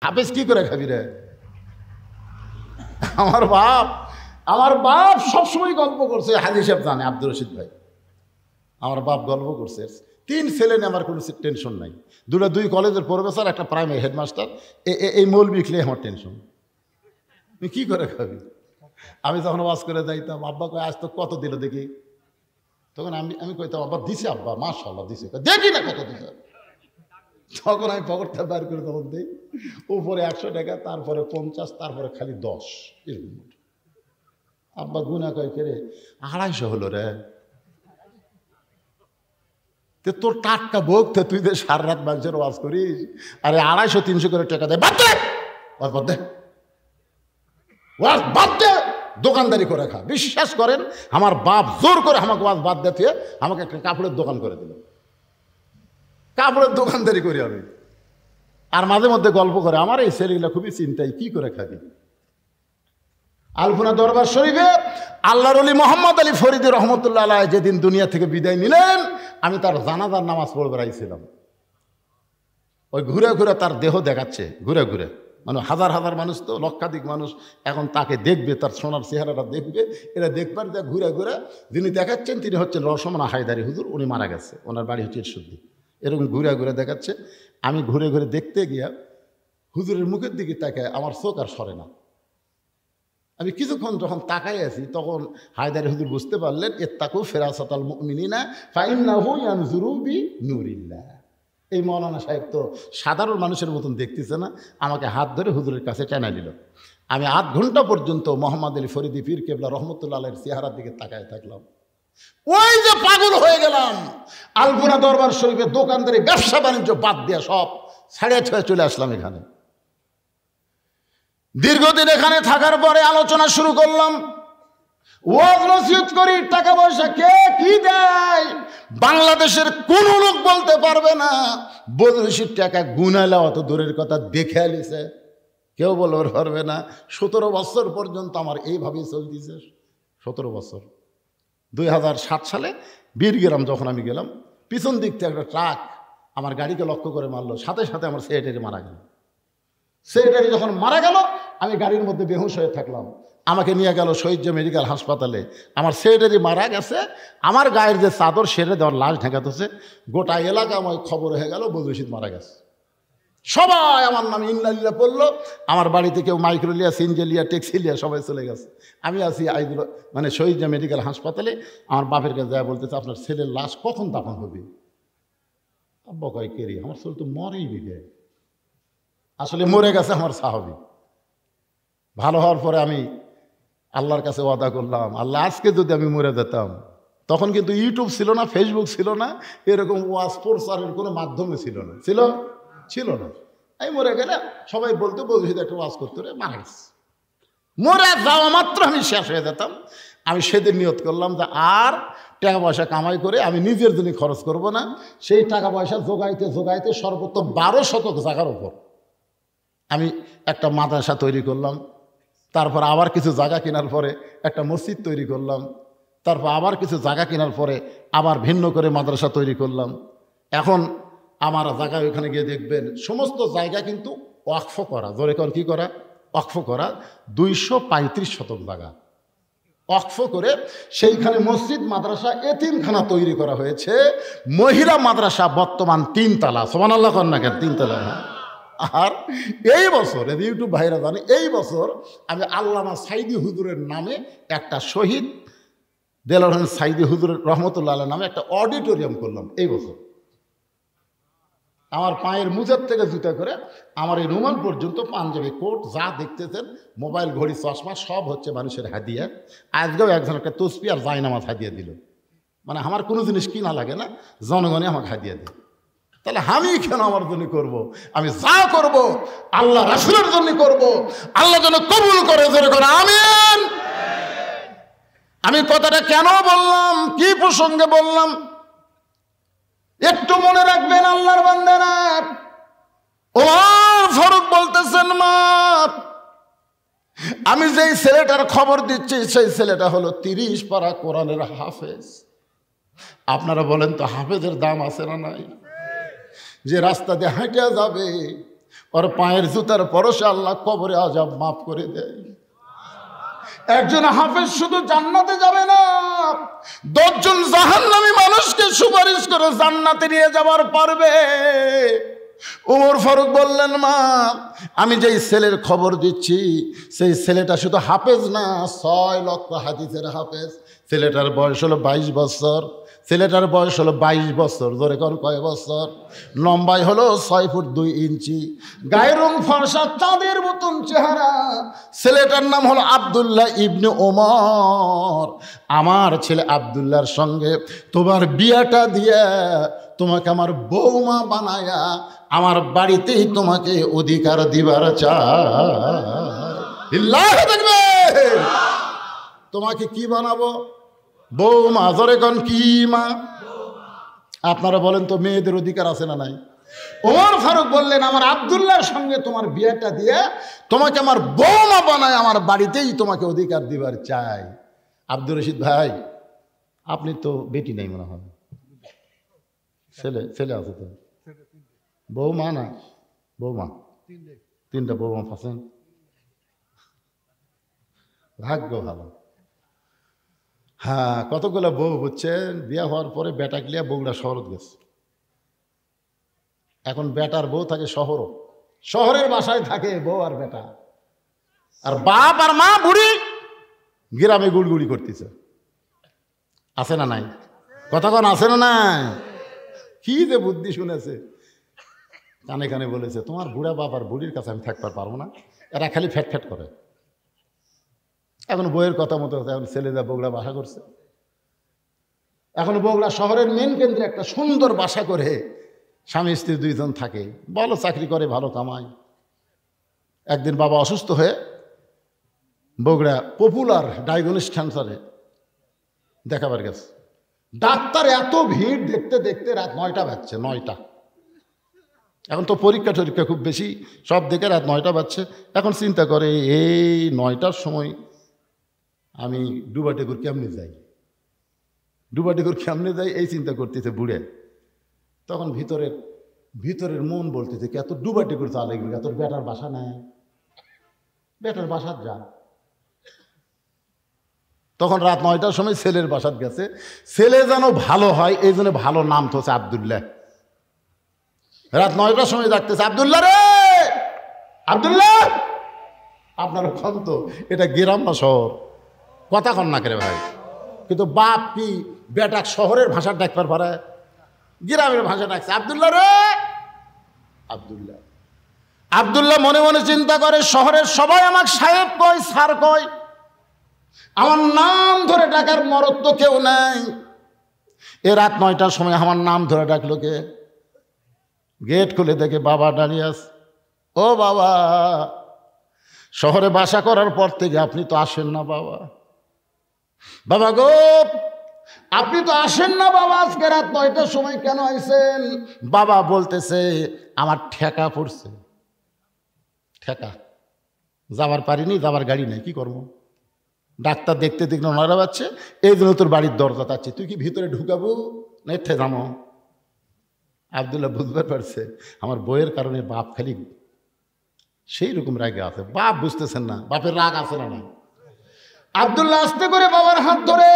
হাফেজ কি করে খাবি রে? আমার বাপ সবসময় গল্প করছে, হাজি সাহেব জানে, আব্দুর রশিদ ভাই, আমার বাপ গল্প করছে 3 ছেলে নিয়ে আমার কোনো টেনশন নাই। 2 কলেজের প্রফেসর, একটা প্রাইমারি হেডমাস্টার, এই মৌলবি খেলে আমার টেনশন। তুই কী করে খাবি? আমি যখন ওয়াজ করে যাইতাম, আব্বা কয় আজ তো কত দিল দেখি, তখন আমি কইতাম আব্বা দিছে, আব্বা মাশাআল্লাহ দিছে, দেখি না কত দিছে। তখন আমি পকেটটা বার করে তখন দিই, উপরে 100 টাকা, তারপরে 50, তারপরে খালি 10, এরকম। আব্বা গুনা কয় কে রে, 250 হলো রে। তোর টাটকা বকতে তুই যে সারা রাত মানুষের ওয়াজ করিস, আরে 250-300 করে টাকা দেয়, বাদ দে ওয়াজ বাদ দে, ওয়াজ বাদ দে, দোকানদারি করে খা। বিশ্বাস করেন আমার বাপ জোর করে আমাকে ওয়াজ বাদ দিতে আমাকে একটা কাপড়ের দোকান করে দিল, কাপড়ের দোকানদারি করি আমি। আর মাঝে মধ্যে গল্প করে, আমার এই ছেলেগুলা খুবই চিন্তায়, কি করে খাবি। আলপনা দরবার শরীফে আল্লাহর ওলি মোহাম্মদ আলী ফরিদি রহমতুল্লাহ আলাইহ যেদিন দুনিয়া থেকে বিদায় নিলেন, আমি তার জানাজার নামাজ পড়বে আইছিলাম। ওই ঘুরে ঘুরে তার দেহ দেখাচ্ছে, ঘুরে ঘুরে, মানে হাজার হাজার মানুষ, তো লক্ষাধিক মানুষ এখন তাকে দেখবে, তার সোনার চেহারাটা দেখবে, এরা দেখবার যা ঘুরে ঘুরে যিনি দেখাচ্ছেন তিনি হচ্ছেন রসমনা হায়দারি হুজুর, উনি মারা গেছে, ওনার বাড়ি হচ্ছে ইরশুদ্দি। এরকম ঘুরে ঘুরে দেখাচ্ছে। আমি ঘুরে ঘুরে দেখতে গিয়া হুজুরের মুখের দিকে তাকায় আমার চোখ আর সরে না। আমি কিছুক্ষণ যখন তাকাই আছি, তখন হায়দারি হুজুর বুঝতে পারলেন, ইত্তাকু ফিরাসাতাল মুমিনিনা ফাইন্নাহু ইয়ানজুরু বিনূরিল্লাহ। এই মৌলানা সাহেব তো সাধারণ মানুষের মতন দেখতেছে না, আমাকে হাত ধরে হুজুরের কাছে টেনে নিল। আমি আধ ঘন্টা পর্যন্ত মোহাম্মদ আলী ফরিদি পীর কেবলা রহমতুল্লাহ আলাইহির চেহারার দিকে তাকায় থাকলাম। ওই যে পাগল হয়ে গেলাম। আলপনা দরবার শরীফে দোকানদারি ব্যবসা বাণিজ্য বাদ দিয়ে সব ছেড়ে ছুঁয়ে চলে আসলাম এখানে। দীর্ঘদিন এখানে থাকার পরে আলোচনা শুরু করলাম, ওয়াজ নসিহত করি, টাকা পয়সা কে কি দেয় বাংলাদেশের কোন লোক বলতে পারবে না। বদরশির টাকা গুনাইলা অত দূরের কথা, দেখে আলিছে কেউ বলতে পারবে না। 17 বছর পর্যন্ত আমার এইভাবেই চলতেছে। 17 বছর। 2007 সালে বীরগ্রাম যখন আমি গেলাম, পিছন দিক থেকে একটা ট্রাক আমার গাড়িকে লক্ষ্য করে মারলো, সাথে সাথে আমার সেক্রেটারি মারা গেল। সেক্রেটারি যখন মারা গেল, আমি গাড়ির মধ্যে বেহুশ হয়ে থাকলাম। আমাকে নিয়ে গেল শহীদ মেডিকেল হাসপাতালে। আমার সেক্রেটারি মারা গেছে, আমার গায়ের যে চাদর সেরে দেওয়ার লাশ ঢেকাতেছে, গোটা এলাকাময় খবর হয়ে গেল বদরশিদ মারা গেছে। সবাই আমার নাম ইন্নালিল্লাহ পড়লো। আমার বাড়িতে কেউ মাইক্রোলিয়া, সিনজেলিয়া, টেক্সিলিয়া সবাই চলে গেছে। আমি আছি মানে শহীদ মেডিকেল হাসপাতালে। আমার বাপের কাছে যায় বলতেছে, আপনার ছেলের লাশ কখন দাফন হবে? আব্বা কয় কেরি, আমার ছেলে তো মরেই বিগে। আসলে মরে গেছে আমার সাহাবী। ভালো হওয়ার পরে আমি আল্লাহর কাছে ওয়াদা করলাম, আল্লাহ আজকে যদি আমি মরে যেতাম, তখন কিন্তু ইউটিউব ছিল না, ফেসবুক ছিল না, এরকম ওয়াজ প্রচারের কোনো মাধ্যমে ছিল না, ছিল না। আমি মরে গেলে সবাই বলতো বদরশিদ একটা ওয়াজ করতে রে, মারা গেছে। মরে যাওয়া মাত্র আমি শেষ হয়ে যেতাম। আমি সেদিন নিয়ত করলাম যে আর টাকা পয়সা কামাই করে আমি নিজের জন্য খরচ করব না। সেই টাকা পয়সা জোগাইতে জোগাইতে সর্বোচ্চ 12 শতক জায়গার উপর আমি একটা মাদ্রাসা তৈরি করলাম। তারপর আবার কিছু জায়গা কেনার পরে একটা মসজিদ তৈরি করলাম। তারপর আবার কিছু জায়গা কেনার পরে আবার ভিন্ন করে মাদ্রাসা তৈরি করলাম। এখন আমার জায়গা ওইখানে গিয়ে দেখবেন সমস্ত জায়গা কিন্তু ওয়াকফ করা, জোরে কর কি করা, ওয়াকফ করা। 235 শতক জায়গা ওয়াকফ করে সেইখানে মসজিদ, মাদ্রাসা, এতিমখানা তৈরি করা হয়েছে। মহিলা মাদ্রাসা বর্তমান 3 তলা, সুবহানাল্লাহ কর না কেন, 3 তলা। আর এই বছর ইউটিউব ভাইরা জানে, এই বছর আমি আল্লামা সাইদি হুজুরের নামে একটা শহীদ দেলোয়ার হোসেন সাইদি হুজুরের রহমতুল্লাহ আলাইহির নামে একটা অডিটোরিয়াম করলাম এই বছর। আমার পায়ের মুজার থেকে জুতা করে আমার এই রুমাল পর্যন্ত, পাঞ্জাবি, কোট যা দেখতেছেন, মোবাইল, ঘড়ি, চশমা সব হচ্ছে মানুষের হাদিয়া। আজকেও একজন একটা তসবিহ আর জায়নামাজ হাদিয়া দিল। মানে আমার কোনো জিনিস কিনা লাগে না, জনগণে আমাকে হাদিয়া দেয়। তাহলে আমি কেন আমার জন্য করব? আমি যা করব আল্লাহ রাসূলের জন্য করব, আল্লাহ যেন কবুল করে, জোরে করে আমিন। আমি কথাটা কেন বললাম, কি প্রসঙ্গে বললাম একটু মনে রাখবেন আল্লাহর বান্দারা। ওমর ফারুক বলতেছেন, মা আমি যেই ছেলেটার খবর দিচ্ছি সেই ছেলেটা হলো 30 পারা কোরআনের হাফেজ। আপনারা বলেন তো হাফেজের দাম আছে না নাই? যে রাস্তা দিয়ে হাঁটে যাবে, ওর পায়ের জুতার পরশে আল্লাহ কবরে আযাব মাফ করে দেয়। একজন হাফেজ শুধু জান্নাতে যাবে না, 10 জন জাহান্নামী মানুষকে সুপারিশ করে জান্নাতে নিয়ে যাবার পারবে। ওমর ফারুক বললেন, মা আমি যেই ছেলের খবর দিচ্ছি সেই ছেলেটা শুধু হাফেজ না, 6 লক্ষ হাদিসের হাফেজ। ছেলেটার বয়স হলো 22 বছর। ছেলেটার বয়স হলো 22 বছর। ধরে কর কয় বছর? লম্বাই হলো 6 ফুট 2 ইঞ্চি, গায়ের রং ফর্সা, চাঁদের মতন চেহারা। ছেলেটার নাম হলো আব্দুল্লাহ ইবনে ওমর। আমার ছেলে আব্দুল্লাহর সঙ্গে তোমার বিয়াটা দিয়ে তোমাকে আমার বৌমা বানায়া আমার বাড়িতেই তোমাকে অধিকার দিবার চাই। তোমাকে কি বানাবো? বৌমা। ধরে কোন কি মা? আপনারা বলেন তো, মেয়েদের অধিকার আছে না নাই? ওমর ফারুক বললেন, আমার আব্দুল্লাহর সঙ্গে তোমার বিয়েটা দিয়ে তোমাকে আমার বৌমা বানায় আমার বাড়িতেই তোমাকে অধিকার দিবার চাই। আব্দুর রশিদ ভাই, আপনি তো বেটি নাই মনে হয়, ছেলে আছে তো? বৌমা না? বৌমা 3টা বৌমা ফাঁসেন, ভাগ্য ভালো। হ্যাঁ, কতগুলো বউ বুঝছেন, বিয়ে হওয়ার পরে বেটা গিয়া বউরা শহরত গেছে। এখন বেটার বউ থাকে শহরের বাসায় থাকে বউ আর বেটা, আর বাপ আর মা বুড়ি গ্রামে গুড়গুড়ি করতেছে। আছে না নাই? কতক্ষণ আছে না নাই? কি যে বুদ্ধি শুনেছে, কানে কানে বলেছে, তোমার বুড়া বাপ আর বুড়ির কাছে আমি থাকতে পারবো না, এরা খালি ফ্যাট ফ্যাট করে। এখন বইয়ের কথা মতো এখন ছেলেরা বগুড়া বাসা করছে। এখন বগুড়া শহরের মেন কেন্দ্রে একটা সুন্দর বাসা করে স্বামী স্ত্রী 2 জন থাকে, ভালো চাকরি করে, ভালো কামায়। একদিন বাবা অসুস্থ হয়ে বগুড়া পপুলার ডায়াগনস্টিক সেন্টারে দেখাবার গেছে। ডাক্তার এত ভিড়, দেখতে দেখতে রাত 9টা বাজছে। 9টা, এখন তো পরীক্ষা টরীক্ষা খুব বেশি, সব দেখে রাত 9টা বাজছে। এখন চিন্তা করে, এই 9টার সময় আমি ডুবাটেগুর কেমনে যাই, এই চিন্তা করতেছে বুড়ে। তখন ভিতরের মন বলতেছে, এত ডুবাটেগুর চা লাগবে, তোর বেটার বাসা নাই, বেটার বাসার যা। তখন রাত 9টার সময় ছেলের বাসাত গেছে। ছেলে যেন ভালো হয় এই জন্য ভালো নাম থোছে আব্দুল্লাহ। রাত 9টার সময় ডাকতেছে, আব্দুল্লাহ রে, আব্দুল্লাহ। আপনারা খান তো, এটা গ্রাম না শহর? কথা কন না করে ভাই। কিন্তু বাপ কি বেটা শহরের ভাষা ডাকবার পারে? গ্রামের ভাষা ডাকছে, আব্দুল্লাহ রে, আব্দুল্লাহ। আব্দুল্লাহ মনে মনে চিন্তা করে, শহরের সবাই আমাকে সাহেব কয়, স্যার কয়, আমার নাম ধরে ডাকার মরদ তো কেউ নাই। এ রাত 9টার সময় আমার নাম ধরে ডাকলো কে? গেট খুলে দেখে বাবা দাঁড়িয়ে আছে। ও বাবা, শহরে বাসা করার পর থেকে আপনি তো আসেন না বাবা। বাবা গো, আপনি তো আসেন না বাবা, আজকে রাত 9টার সময় কেন আইছেন? বাবা বলতেছে, আমার ঠেকা পড়ছে। ঠেকা, যাবার পারিনি, যাবার গাড়ি নেই, কি করবো? ডাক্তার দেখতে দেখতে 9টা বাজছে, এই জন্য তোর বাড়ির দরজা তাচ্ছে, তুই কি ভিতরে ঢুকাবো না এঠে যাবো? আব্দুল্লাহ বুঝবার পারছে আমার বইয়ের কারণে বাপ খালি সেই রকম রাগে আছে। বাপ বুঝতেছেন না বাপের রাগ আছে না। আব্দুল্লাহ আস্তে করে বাবার হাত ধরে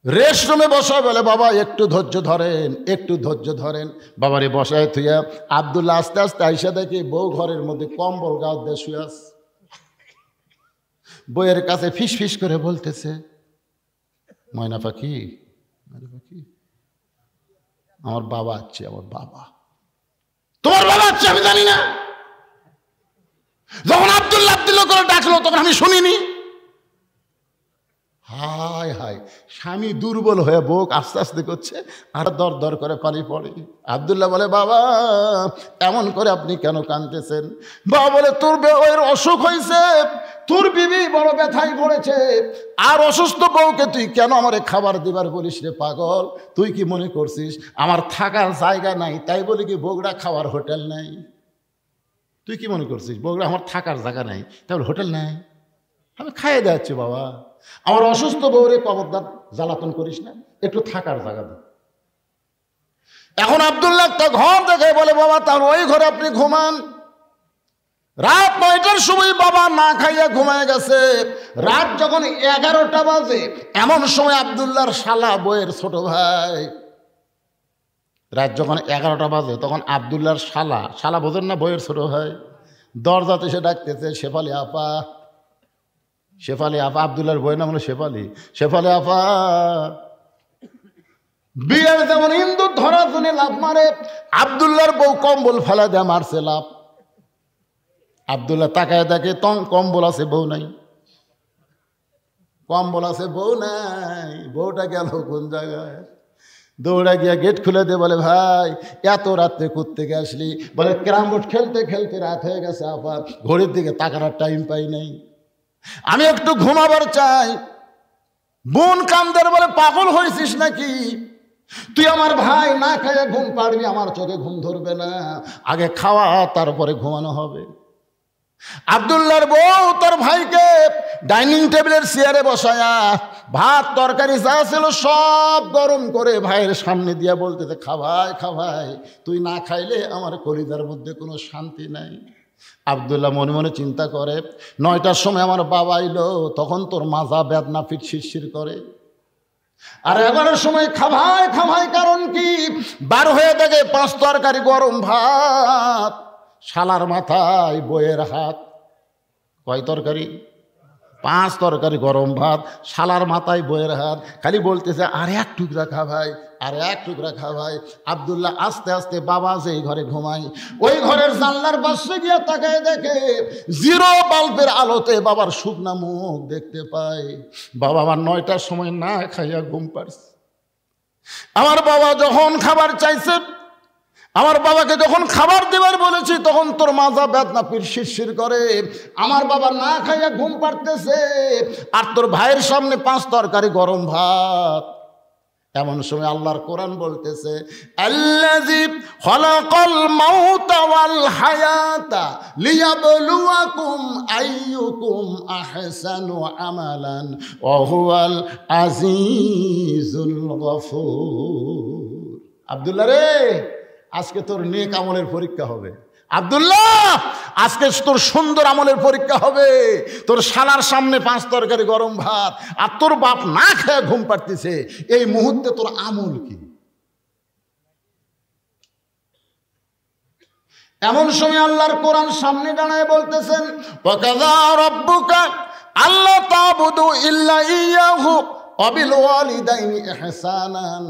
রেস্ট রুমে বসায়, বলে বাবা একটু ধৈর্য ধরেন, একটু ধৈর্য ধরেন। বাবারে বসায় থুইয়া আব্দুল্লাহ আস্তে আস্তে আইসা দেখে বউ ঘরের মধ্যে কম্বল গাছ দিয়ে শুয়ে আছে। বইয়ের কাছে ফিস ফিস করে বলতেছে, ময়না পাখি, আমার বাবা আছে, আমার বাবা। তোমার বাবা আছে আমি জানি না? যখন আব্দুল্লাহ করে ডাকলো তখন আমি শুনিনি। হায় হায়, স্বামী দুর্বল হয়ে বুক আস্তে আস্তে করছে আর দর দর করে পানি পড়ে। আব্দুল্লাহ বলে, বাবা এমন করে আপনি কেন কাঁদতেছেন? বাবা বলে, তোর বউয়ের অসুখ হয়েছে, তোর বিবি বড় ব্যথায় পড়েছে, আর অসুস্থ বউকে তুই কেন আমারে খাবার দিবার বলিস রে পাগল? তুই কি মনে করছিস আমার থাকার জায়গা নাই তাই বলে কি বগুড়া খাওয়ার হোটেল নাই? তুই কি মনে করছিস বগুড়া আমার থাকার জায়গা নাই তাহলে হোটেল নাই? আমি খাইয়ে দেওয়াচ্ছি বাবা, আমার অসুস্থ বউরে কবরদার জ্বালাতন করিস না, একটু থাকার জায়গা দে। এখন আব্দুল্লাহ একটা ঘর দেখে বলে, বাবা তাহলে ওই ঘরে আপনি ঘুমান। রাত 9টার সময় বাবা না খাইয়া ঘুমায় গেছে। রাত যখন 11টা বাজে, এমন সময় আব্দুল্লাহর শালা, বইয়ের ছোট ভাই, রাত যখন 11টা বাজে তখন আব্দুল্লাহর শালা বোঝেন না, বইয়ের ছোট ভাই, দরজাতে সে ডাকতেছে, শেফালি আপা, শেফালি আপা। আব্দুল্লাহর বইয়ের নাম হলো শেফালি। শেফালি আপা। বিয়ের যেমন ইন্দুর ধরা শুনে লাভ মারে, আব্দুল্লাহর বউ কম্বল ফেলা দেয়, মারছে লাভ। আব্দুল্লাহ তাকায় দেখে কম্বল আছে, বউ নাই। কম্বল আছে, বউ নাই। বউটা গেল কোন জায়গায়? দৌড়া গিয়া গেট খুলে দিয়ে বলে, ভাই এত রাত্রে কোত্থেকে আসলি? বলে, ক্যারাম বোর্ড খেলতে খেলতে রাত হয়ে গেছে আপা, ঘড়ির দিকে তাকানোর টাইম পাই নাই, আমি একটু ঘুমাবার চাই। বোন কামদের বলে, পাগল হয়েছিস নাকি? তুই আমার ভাই, না খাইয়া ঘুম পাড়বি, আমার চোখে ঘুম ধরবে না, আগে খাওয়া তারপরে ঘুমানো হবে। আব্দুল্লাহর বউ তার ভাইকে ডাইনিং টেবিলের চেয়ারে বসায়া ভাত তরকারি যা ছিল সব গরম করে ভাইয়ের সামনে দিয়া বলতেছে, খাভাই খাভাই, তুই না খাইলে আমার কলিজার মধ্যে কোনো শান্তি নাই। আব্দুল্লাহ মনে মনে চিন্তা করে, 9টার সময় আমার বাবা এলো, তখন তোর মাজা বেদনা পিঠ শিরশির করে। আর 11টার সময় খাভাই খাভাই কারণ কি? বার হয়ে দেখে 5 তরকারি গরম ভাত, শালার মাথায় বইয়ের হাত। কয় তরকারি? 5 তরকারি গরম ভাত, শালার মাথায় বইয়ের হাত। খালি বলতেছে, আর এক টুকরা খা ভাই, আর এক টুকরা খা ভাই। আব্দুল্লাহ আস্তে আস্তে বাবা যেই ঘরে ঘুমায়, ওই ঘরের জানলার পাশে গিয়ে তাকায় দেখে, 0 বাল্বের আলোতে বাবার শুকনা মুখ দেখতে পায়। বাবা আমার 9টার সময় না খাইয়া ঘুম পাড়ছে। আমার বাবা যখন খাবার চাইছে, আমার বাবাকে যখন খাবার দেবার বলেছি, তখন তোর মাজা বেদনা পিঠ শিরশির করে। আমার বাবা না খাইয়া ঘুম পাড়তেছে, আর তোর ভাইয়ের সামনে 5 তরকারি গরম ভাত। এমন সময় আল্লাহর কোরআন বলতেছে, আল্লাযী খালাকাল মাউতা ওয়াল হায়াতা লিয়াবলুয়াকুম আইয়ুকুম আহসানু আমালান ওয়া হুয়াল আজিজুল গফুর। আব্দুল্লাহ রে, আজকে তোর নেক আমলের পরীক্ষা হবে। আব্দুল্লাহ, আজকে তোর সুন্দর আমলের পরীক্ষা হবে। তোর শালার সামনে 5 তরকারি গরম ভাত, আর তোর বাপ না খেয়ে ঘুম পাড়তেছে। এই মুহূর্তে তোর আমল কি? এমন সময় আল্লাহর কোরআন সামনে দাঁড়ায় বলতেছেন, ওয়াকাযা রাব্বুকা আল্লা তা'বুদু ইল্লা ইয়্যাহু ওয়া বিল ওয়ালিদাইনি ইহসানান।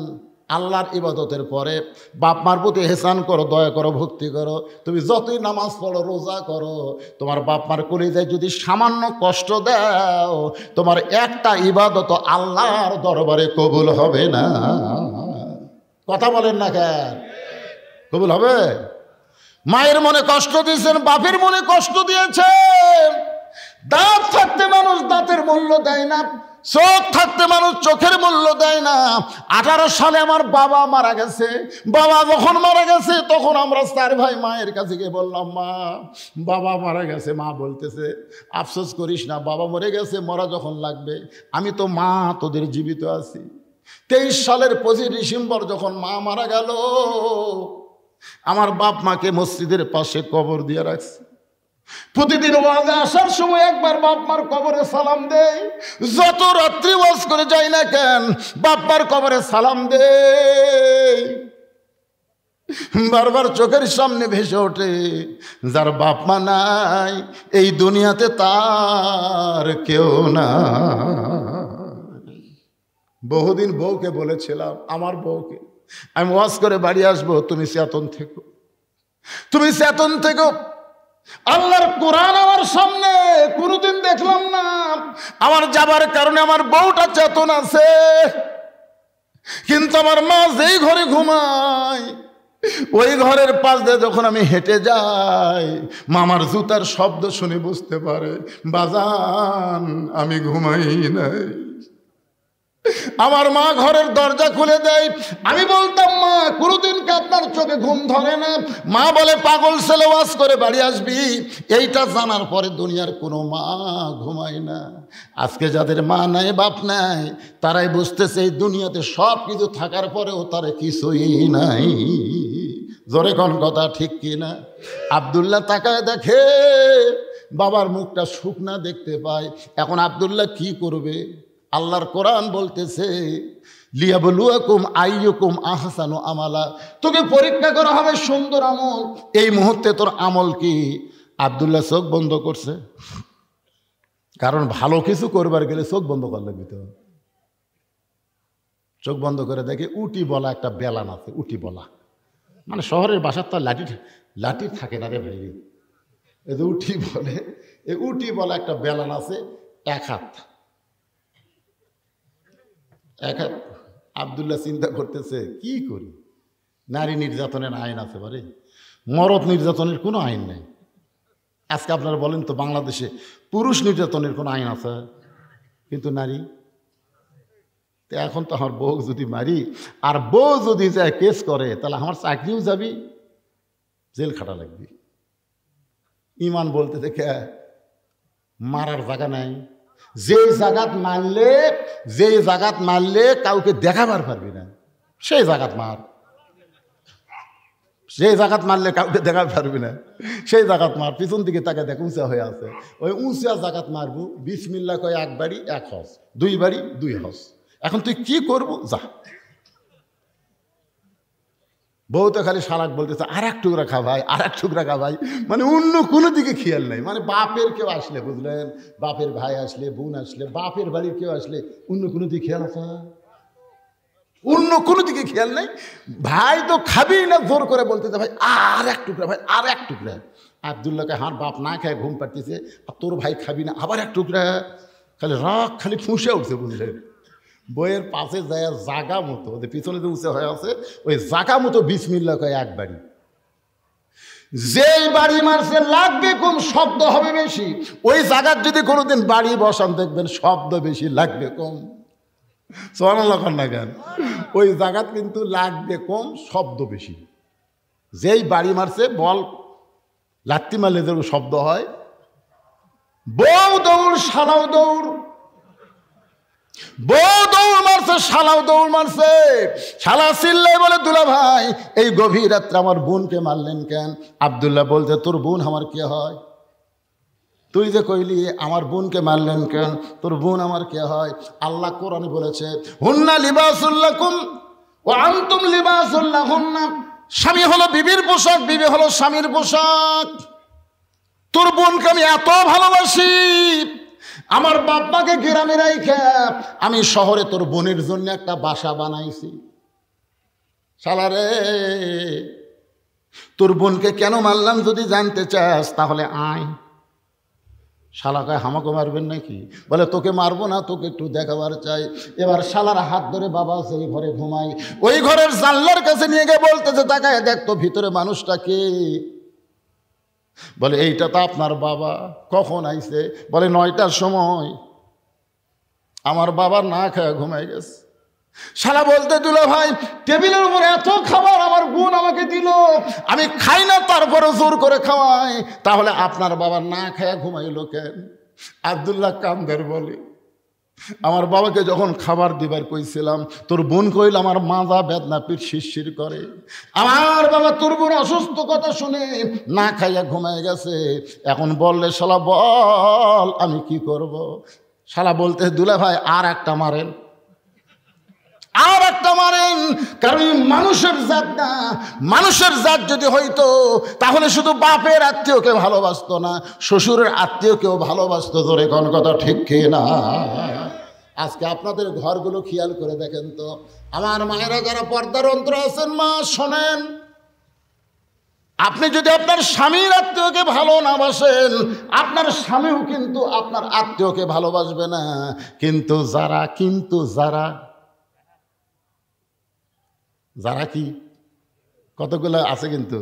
আল্লাহর ইবাদতের পরে বাপ মার প্রতি এহসান করো, দয়া করো, ভক্তি করো। তুমি যতই নামাজ পড়ো, রোজা করো, তোমার বাপ মার কলিজায় যদি সামান্য কষ্ট দাও, তোমার একটা ইবাদত আল্লাহর দরবারে কবুল হবে না। কথা বলেন না কেন? কবুল হবে? মায়ের মনে কষ্ট দিয়েছেন, বাপের মনে কষ্ট দিয়েছেন। দাঁত থাকতে মানুষ দাঁতের মূল্য দেয় না, চোখ থাকতে মানুষ চোখের মূল্য দেয় না। 18 সালে আমার বাবা মারা গেছে। বাবা যখন মারা গেছে, তখন আমরা 4 ভাই মায়ের কাছে গিয়ে বললাম, মা বাবা মারা গেছে। মা বলতেছে, আফসোস করিস না, বাবা মরে গেছে, মরা যখন লাগবে, আমি তো মা তোদের জীবিত আছি। 23 সালের 25 ডিসেম্বর যখন মা মারা গেল, আমার বাপ মাকে মসজিদের পাশে কবর দিয়ে রাখছে। প্রতিদিন ওয়াজে আসার সময় একবার বাপ মার কবরে সালাম দেয়। যত রাত্রি ওয়াজ করে যাই না কেন, বাপ মার কবরে সালাম দেয়। বারবার চোখের সামনে ভেসে ওঠে, যার বাপ মা নাই এই দুনিয়াতে তার কেউ না। বহুদিন বউকে বলেছিলাম, আমার বউকে, আমি ওয়াজ করে বাড়ি আসবো, তুমি চেতন থেকো, তুমি চেতন থেকো। আল্লাহর কোরআন আমার সামনে, কোনোদিন দেখলাম না। আমার যাবার কারণে আমার বউটা চেতন আছে, কিন্তু আমার মা যেই ঘরে ঘুমায়, ওই ঘরের পাশ দিয়ে যখন আমি হেঁটে যাই, মামার জুতার শব্দ শুনে বুঝতে পারে, বাজান আমি ঘুমাই নাই। আমার মা ঘরের দরজা খুলে দেয়। আমি বলতাম, মা কোনোদিন কি আপনার চোখে ঘুম ধরে না? মা বলে, পাগল ছেলে, ওয়াজ করে বাড়ি আসবি। এইটা জানার পরে দুনিয়ার কোনো মা ঘুমায় না। আজকে যাদের মা নাই, বাপ নাই, তারাই বুঝতেছে এই দুনিয়াতে সব কিছু থাকার পরেও তারা কিছুই নাই। জোরে কোন কথা, ঠিক কি না? আব্দুল্লাহ তাকায় দেখে বাবার মুখটা শুকনা দেখতে পায়। এখন আব্দুল্লাহ কি করবে? আল্লাহর কোরআন বলতেছে, লিয়াবলুয়াকুম আইয়ুকুম আহসানু আমালা, তোকে পরীক্ষা করা হবে সুন্দর আমল। এই মুহূর্তে তোর আমল কি? আব্দুল্লাহ চোখ বন্ধ করছে, কারণ ভালো কিছু করবার গেলে চোখ বন্ধ করা লাগবে। তো চোখ বন্ধ করে দেখে উটি বলা একটা বেলান আছে। উটি বলা মানে শহরের বাসার তো লাঠি থাকে না রে ভাই, এই যে উটি বলে, এই উটি বলা একটা বেলান আছে, এক হাত। আব্দুল্লাহ চিন্তা করতেছে, কি করি? নারী নির্যাতনের আইন আছে বারে, মরদ নির্যাতনের কোনো আইন নেই। আজকে আপনারা বলেন তো, বাংলাদেশে পুরুষ নির্যাতনের কোনো আইন আছে? কিন্তু নারী। তো এখন তো আমার বউ যদি মারি, আর বউ যদি যায় কেস করে, তাহলে আমার চাকরিও যাবি, জেল খাটা লাগবে। ইমান বলতে দেখে মারার জায়গা নাই। যেই জাগাত মারলে কাউকে দেখাবার পারবি না, সেই জাগাত মার। সেই জাগাত মারলে কাউকে দেখাতে পারবি না, সেই জাগাত মার। পিছন দিকে তাকে দেখ উঁচা হয়ে আছে, ওই উঁচা জাগাত মারবো। বিসমিল্লাহ কয় এক বাড়ি এক হজ, দুই বাড়ি দুই হজ। এখন তুই কি করবো? যা। বউ তো খালি শালাক বলতেছে, আর এক টুকরা খা ভাই, আর এক টুকরা খা ভাই। মানে অন্য কোনো দিকে খেয়াল নাই। মানে বাপের কেউ আসলে, বুঝলেন, বাপের ভাই আসলে, বোন আসলে, বাপের বাড়ির কেউ আসলে অন্য কোনো দিকে খেয়াল আছে? অন্য কোনো দিকে খেয়াল নাই। ভাই তো খাবি না, জোর করে বলতেছে, ভাই আর এক টুকরা, ভাই আর এক টুকরা। আব্দুল্লাহকে হার বাপ না খায় ঘুম পাড়তেছে, আর তোর ভাই খাবি না, আবার এক টুকরা। খালি রাগ, খালি ফুঁসে উঠছে, বুঝলেন। বইয়ের পাশে যায় জাগা মতো, ওদের পিছনে যে উঁচে হয়ে আছে, ওই জাগা মতো বিসমিল্লাহ কয় এক বাড়ি। যেই বাড়ি মারছে লাগবে কম, শব্দ হবে বেশি। ওই জায়গার যদি কোনোদিন বাড়ি বসান, দেখবেন শব্দ বেশি, লাগবে কম। সুবহানাল্লাহ না কেন? ওই জায়গাত কিন্তু লাগবে কম, শব্দ বেশি। যেই বাড়ি মারছে, বল লাত্তি মারলে যে শব্দ হয়। বউ দৌড়, শালাও দৌড়। বউ দৌড় মারছে, শালাও দৌড় মারছে। শালা চিল্লাই বলে, দুলা ভাই এই গভীর রাত্রে আমার বোনকে মারলেন কেন? আব্দুল্লাহ বলছে, তোর বোন আমার কে হয়? তুই যে কইলি আমার বোনকে মারলেন কেন? তোর বোন আমার কে হয়? আল্লাহ কোরআনে বলেছে, হুন্না লিবাসুল লাকুম ওয়া আনতুম লিবাসুল লাহুন্না। স্বামী হলো বিবির পোশাক, বিবি হলো স্বামীর পোশাক। তোর বোনকে আমি এত ভালোবাসি, আমার বাপ্পাকে গ্রামে রাইখা আমি শহরে তোর বোনের জন্য একটা বাসা বানাইছি। শালারে, তোর বোনকে কেন মারলাম যদি জানতে চাস, তাহলে আয়। শালা কয়, হামাকে মারবেন নাকি? বলে, তোকে মারবো না, তোকে একটু দেখাবার চাই। এবার শালার হাত ধরে বাবা সেই ঘরে ঘুমাই, ওই ঘরের জানলার কাছে নিয়ে গিয়ে বলতেছে, তাকায় দেখ তো ভিতরে মানুষটা কে? বলে, এইটা তো আপনার বাবা। কখন আইছে? বলে, 9টার সময়। আমার বাবা না খায় ঘুমাই গেছে। শালা বলতে, দুলা ভাই টেবিলের উপর এত খাবার আমার বোন আমাকে দিল, আমি খাই না, তারপরে জোর করে খাওয়াই, তাহলে আপনার বাবা না খায় ঘুমাইল কেন? আব্দুল্লাহ কামদার বলে, আমার বাবাকে যখন খাবার দিবার কইছিলাম, তোর বোন কইল আমার মাজা বেদনা, পিঠ শিরশির করে। আমার বাবা তোর বোন অসুস্থ কথা শুনে না খাইয়া ঘুমায় গেছে। এখন বললে, শালা বল আমি কি করব? শালা বলতে, দুলা ভাই আর একটা মারেন, আর একটা মারেন। কারণ মানুষের জাত না। মানুষের জাত যদি হইতো, তাহলে শুধু বাপের আত্মীয়কে ভালোবাসতো না, শ্বশুরের আত্মীয়কেও ভালোবাসতো। ধরে কোন কথা ঠিক কি না? আজকে আপনাদের ঘরগুলো খেয়াল করে দেখেন তো, আমার মায়েরা যারা পর্দার অন্তর আছেন, মা শোনেন, আপনি যদি আপনার স্বামীর আত্মীয়কে ভালো না বাসেন, আপনার স্বামীও কিন্তু আপনার আত্মীয়কে ভালোবাসবে না। কিন্তু যারা যারা কি কতগুলো আছে, কিন্তু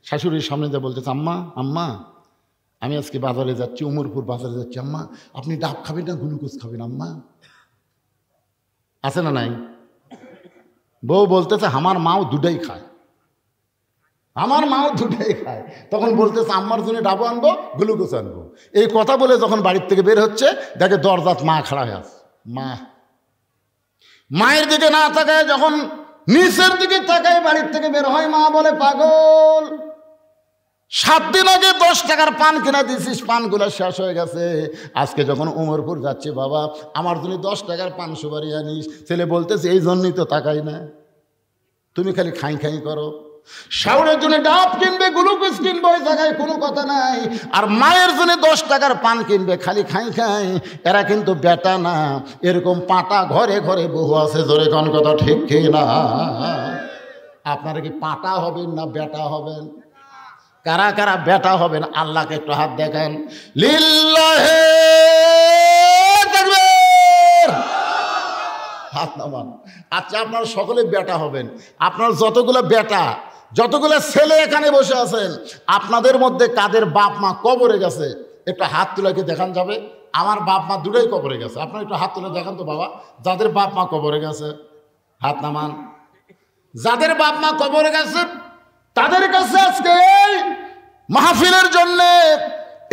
শাশুড়ির সামনে যা বলতেছে, আম্মা আম্মা আমি আজকে বাজারে যাচ্ছি, উমরপুর বাজারে যাচ্ছি, আম্মা আপনি ডাব খাবেন না গ্লুকোজ খাবেন? আম্মা আছে না নাই? বউ বলতেছে আমার মাও দুটাই খায়, আমার মাও দুটাই খায়। তখন বলতেছে আম্মার জন্য ডাবো আনবো, গ্লুকোজ আনবো। এই কথা বলে যখন বাড়ির থেকে বের হচ্ছে, দেখে দরজাত মা খাড়া হয়ে আছে। মায়ের দিকে না তাকায় যখন নিচের দিকে তাকায় বাড়ির থেকে বের হয়, মা বলে পাগল, 7 দিন আগে 10 টাকার পান কিনা দিছিস, পানগুলা শেষ হয়ে গেছে। আজকে যখন উমরপুর যাচ্ছে, বাবা আমার জন্য 10 টাকার পান সুপারি আনিস। ছেলে বলতেছে এই জন্যই তো তাকাই না, তুমি খালি খাই খাই করো। শাওনের জন্য ডাব কিনবে, গ্লুকোজ কিনবে, ওই জায়গায় কোনো কথা নাই। আর মায়ের জন্য 10 টাকার পান কিনবে, খালি খাই খাই। এরা কিন্তু বেটা না, এরকম পাটা ঘরে ঘরে বহু আছে। জোরে কোন কথা ঠিক কি না? আপনারা কি পাটা হবেন না বেটা হবেন? কারা কারা বেটা হবেন আল্লাহকে একটু হাত দেখান। লিল্লাহে তাকবীর, হাত নামান। আচ্ছা আপনারা সকলে বেটা হবেন। আপনার যতগুলো বেটা, যতগুলো ছেলে এখানে বসে আছেন, আপনাদের মধ্যে কাদের বাপ মা কবরে গেছে একটু হাত তুলে কি দেখান যাবে? আমার বাপ মা দুটোই কবরে গেছে। আপনারা একটু হাত তুলে দেখান তো বাবা, যাদের বাপ মা কবরে গেছে হাত নামান। যাদের বাপ মা কবরে গেছে তাদের কাছে আজকে এই মাহফিলের জন্য,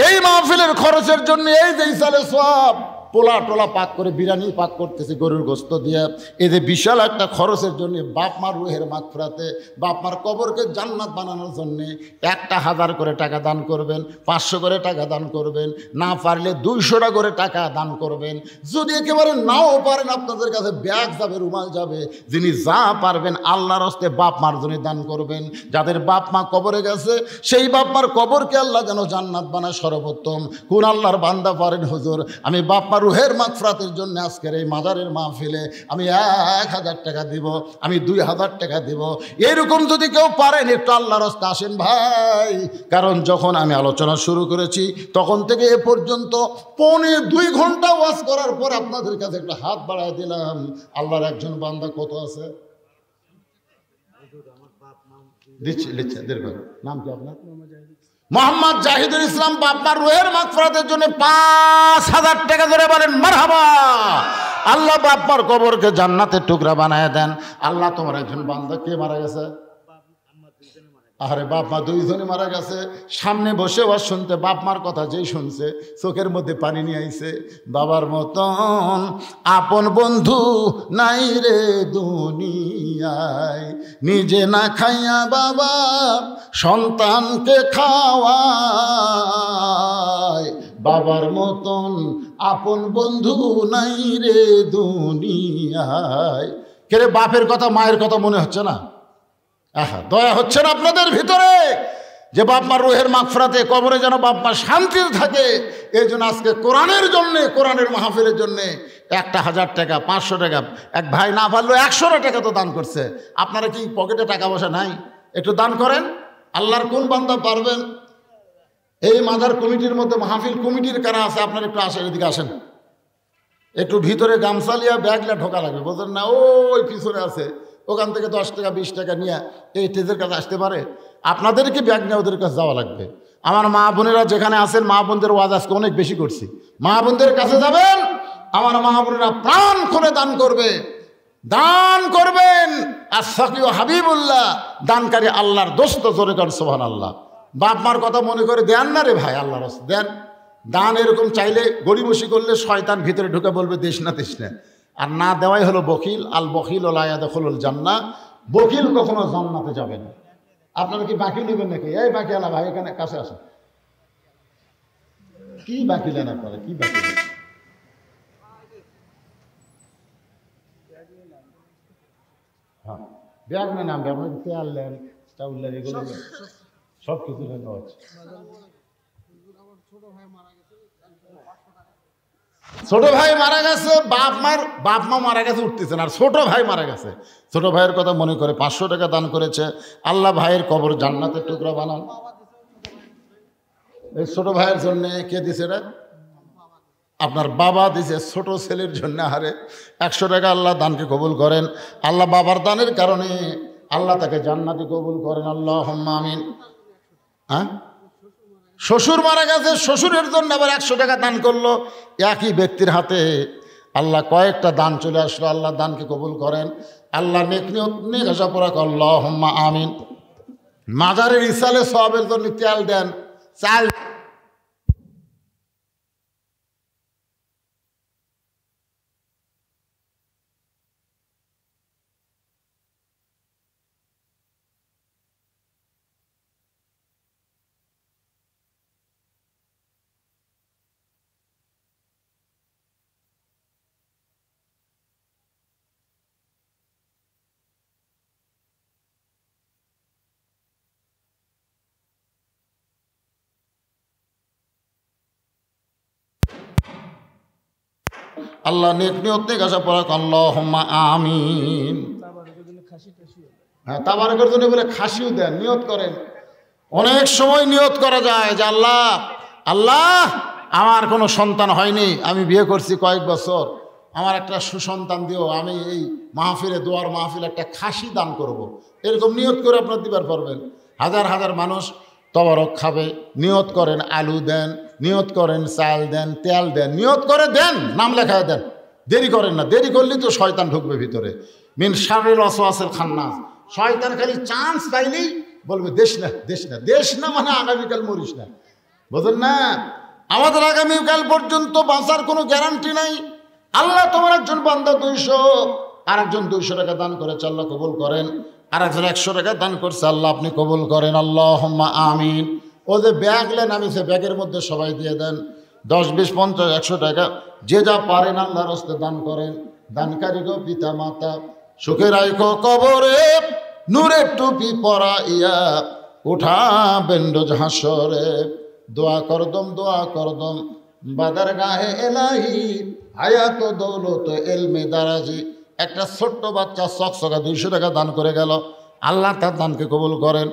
এই মাহফিলের খরচের জন্য এই যে সালে সব পোলা টোলা পাক করে বিরিয়ানি পাক করতেছে গরুর গোস্ত দিয়ে, এই যে বিশাল একটা খরচের জন্য, বাপ মার রুহের মাগফিরাতে, বাপ মার কবরকে জান্নাত বানানোর জন্যে 1,000 করে টাকা দান করবেন, 500 করে টাকা দান করবেন, না পারলে 200 করে টাকা দান করবেন। যদি একেবারে নাও পারেন, আপনাদের কাছে ব্যাগ যাবে, রুমাল যাবে, যিনি যা পারবেন আল্লাহর হস্তে বাপ মার জন্য দান করবেন। যাদের বাপ মা কবরে গেছে সেই বাপ মার কবরকে আল্লাহ যেন জান্নাত বানায় সর্বোত্তম। কোন আল্লাহর বান্দা পারেন হুজুর আমি বাপ মার রুহের মাগফিরাতের জন্য আজকের এই মাজারের মাহফিলে আমি 1000 টাকা দিব, আমি 2000 টাকা দিব। এরকম যদি কেউ পারেন একটু আল্লাহর রাস্তায় আসেন ভাই। কারণ যখন আমি আলোচনা শুরু করেছি তখন থেকে এ পর্যন্ত 2.25 ঘন্টা ওয়াজ করার পর আপনাদের কাছে একটা হাত বাড়ায় দিলাম। আল্লাহর একজন বান্দা কত আছে দিচ্ছি লিখছে, দীর্ঘ নাম কি আপনার? মোহাম্মদ জাহিদুল ইসলাম। বাপমার রুহের মাগফিরাতের জন্য 5000 টাকা ধরে বলেন মারহাবা। আল্লাহ বাপমার কবরকে জান্নাতের টুকরা বানায় দেন। আল্লাহ তোমার একজন বান্দা কে মারা গেছে? আরে বাপ মা 2 জনে মারা গেছে। সামনে বসে ওয়াজ শুনতে বাপ মার কথা যেই শুনছে চোখের মধ্যে পানি নিয়ে আইছে। বাবার মতন আপন বন্ধু নাই রে দুনিয়ায়, নিজে না খাইয়া বাবা সন্তানকে খাওয়ায়। বাবার মতন আপন বন্ধু নাই রে দুনিয়ায়। কে রে বাপের কথা মায়ের কথা মনে হচ্ছে না? আহা, দয়া হচ্ছে না আপনাদের ভিতরে যে বাপ মার রুহের মাগফিরাতে কবরে যেন বাপ মা শান্তিতে থাকে? এই জন্য আজকে কোরআনের জন্যে, কোরআনের মাহফিলের জন্যে 1000 টাকা 500 টাকা, এক ভাই না পারলেও 100 টাকা তো দান করছে। আপনারা কি পকেটে টাকা পয়সা নাই? একটু দান করেন। আল্লাহর কোন বান্দা পারবেন? এই মাজার কমিটির মধ্যে মাহফিল কমিটির কারা আছে? আপনারা একটু আসেন, এদিকে আসেন। একটু ভিতরে গামছা লিয়া ব্যাগলা ঢোকা লাগবে, বোঝেন না? ওই পিছনে আছে, ওখান থেকে 10 টাকা 20 টাকা নিয়ে এই স্টেজের কাছে আসতে পারে। আপনাদেরকে ব্যাগ নিয়ে ওদের কাছে যাওয়া লাগবে। আমার মা বোনেরা যেখানে আছেন, মা বোনদের ওয়াজ আজকে অনেক বেশি করছি, মা বোনদের কাছে যাবেন। আমার মা বোনেরা প্রাণ খুলে দান করবে, দান করবেন। আর সাকিও হাবিবুল্লাহ, দানকারী আল্লাহর দোস্ত। জোরে কর সুবহানাল্লাহ। বাপ মার কথা মনে করে দেন না রে ভাই, আল্লাহর রাস্তায় দেন। দান এরকম চাইলে গরিবসি করলে শয়তান ভিতরে ঢুকে বলবে দেশ না দেশ না। আর না দেওয়াই হলো বখিল। আল বখিল লা ইয়াদখুলুল জান্নাহ, বখিল কখনো জান্নাতে যাবে না। আপনারা কি বাকি নেবেন নাকি? এই বাকি আলা ভাই এখানে কাছে আসেন। কি বাকি নেন আপনারা? কি বাকি নেন? হ্যাঁ, ব্যাগ নেন, আপনার তেল নেন, চাউল নেন, এগুলো সব কিছু নেওয়া হচ্ছে। ছোট ভাই মারা গেছে, বাপ মা মারা গেছে, উঠতেছেন। আর ছোট ভাই মারা গেছে, ছোট ভাইয়ের কথা মনে করে 500 টাকা দান করেছে। আল্লাহ ভাইয়ের কবর জান্নাতের টুকরা বানান। এই ছোট ভাইয়ের জন্য কে দিছে রে? আপনার বাবা দিছে ছোট ছেলের জন্য। আরে 100 টাকা আল্লাহ দানকে কবুল করেন। আল্লাহ বাবার দানের কারণে আল্লাহ তাকে জান্নাতে কবুল করেন। আল্লাহুম্মা আমিন। হ্যাঁ, শ্বশুর মারা গেছে, শ্বশুরের জন্য আবার 100 টাকা দান করলো। একই ব্যক্তির হাতে আল্লাহ কয়েকটা দান চলে আসলো, আল্লাহ দানকে কবুল করেন। আল্লাহ নেক নিয়ত আশা পুরা কর, আল্লাহুম্মা আমিন। মাজারের ইসালে সওয়াবের জন্য তেল দেন, চাল। আল্লাহ নেক নিয়ত আশা পুরা কর, আল্লাহুম্মা আমিন। হ্যাঁ, তাবারকের জন্য বলে খাসিও দেন, নিয়ত করেন। অনেক সময় নিয়ত করা যায় যে আল্লাহ আল্লাহ আমার কোনো সন্তান হয়নি, আমি বিয়ে করছি কয়েক বছর, আমার একটা সুসন্তান দিও, আমি এই মাহফিলে দোয়ার মাহফিলে একটা খাসি দান করব। এরকম নিয়ত করে আপনার দিবার পারবেন। হাজার হাজার মানুষ তবারক খাবে, নিয়ত করেন আলু দেন, নিয়ত করেন চাল দেন, তেল দেন, নিয়ত করে দেন, নাম লেখায় দেন, দেরি করেন না। দেরি করলেই তো শয়তান ঢুকবে ভিতরে। মিন শাররিল ওয়াসওয়াসিল খান্নাস, শয়তান খালি চান্স পাইলেই বলবে দেশ না দেশ না দেশ না, মানে আগামীকাল মরিস না, বুঝলেন না? আমাদের আগামীকাল পর্যন্ত বাঁচার কোনো গ্যারান্টি নাই। আল্লাহ তোমার একজন বান্দা 200, আর একজন 200 টাকা দান করেছে, আল্লাহ কবুল করেন। আর একজন 100 টাকা দান করছে, আল্লাহ আপনি কবুল করেন, আল্লাহুম্মা আমিন। ও যে ব্যাগ লেন, আমি সে ব্যাগের মধ্যে সবাই দিয়ে দেন 10, 20, 50, 100 টাকা, যে যা পারেন আল্লাহর রাস্তায় দান করেন। দানকারী গো পিতা মাতা, সুখে রাইখো কবরে, নূরের টুপি পরাইয়া উঠাবেন রোজ হাসরে। দোয়া করদম বাদার গাহে এলাহি, হায়াত দৌলত এলমে দারাজি। একটা ছোট্ট বাচ্চা চকচকা 200 টাকা দান করে গেল, আল্লাহ তার দানকে কবুল করেন।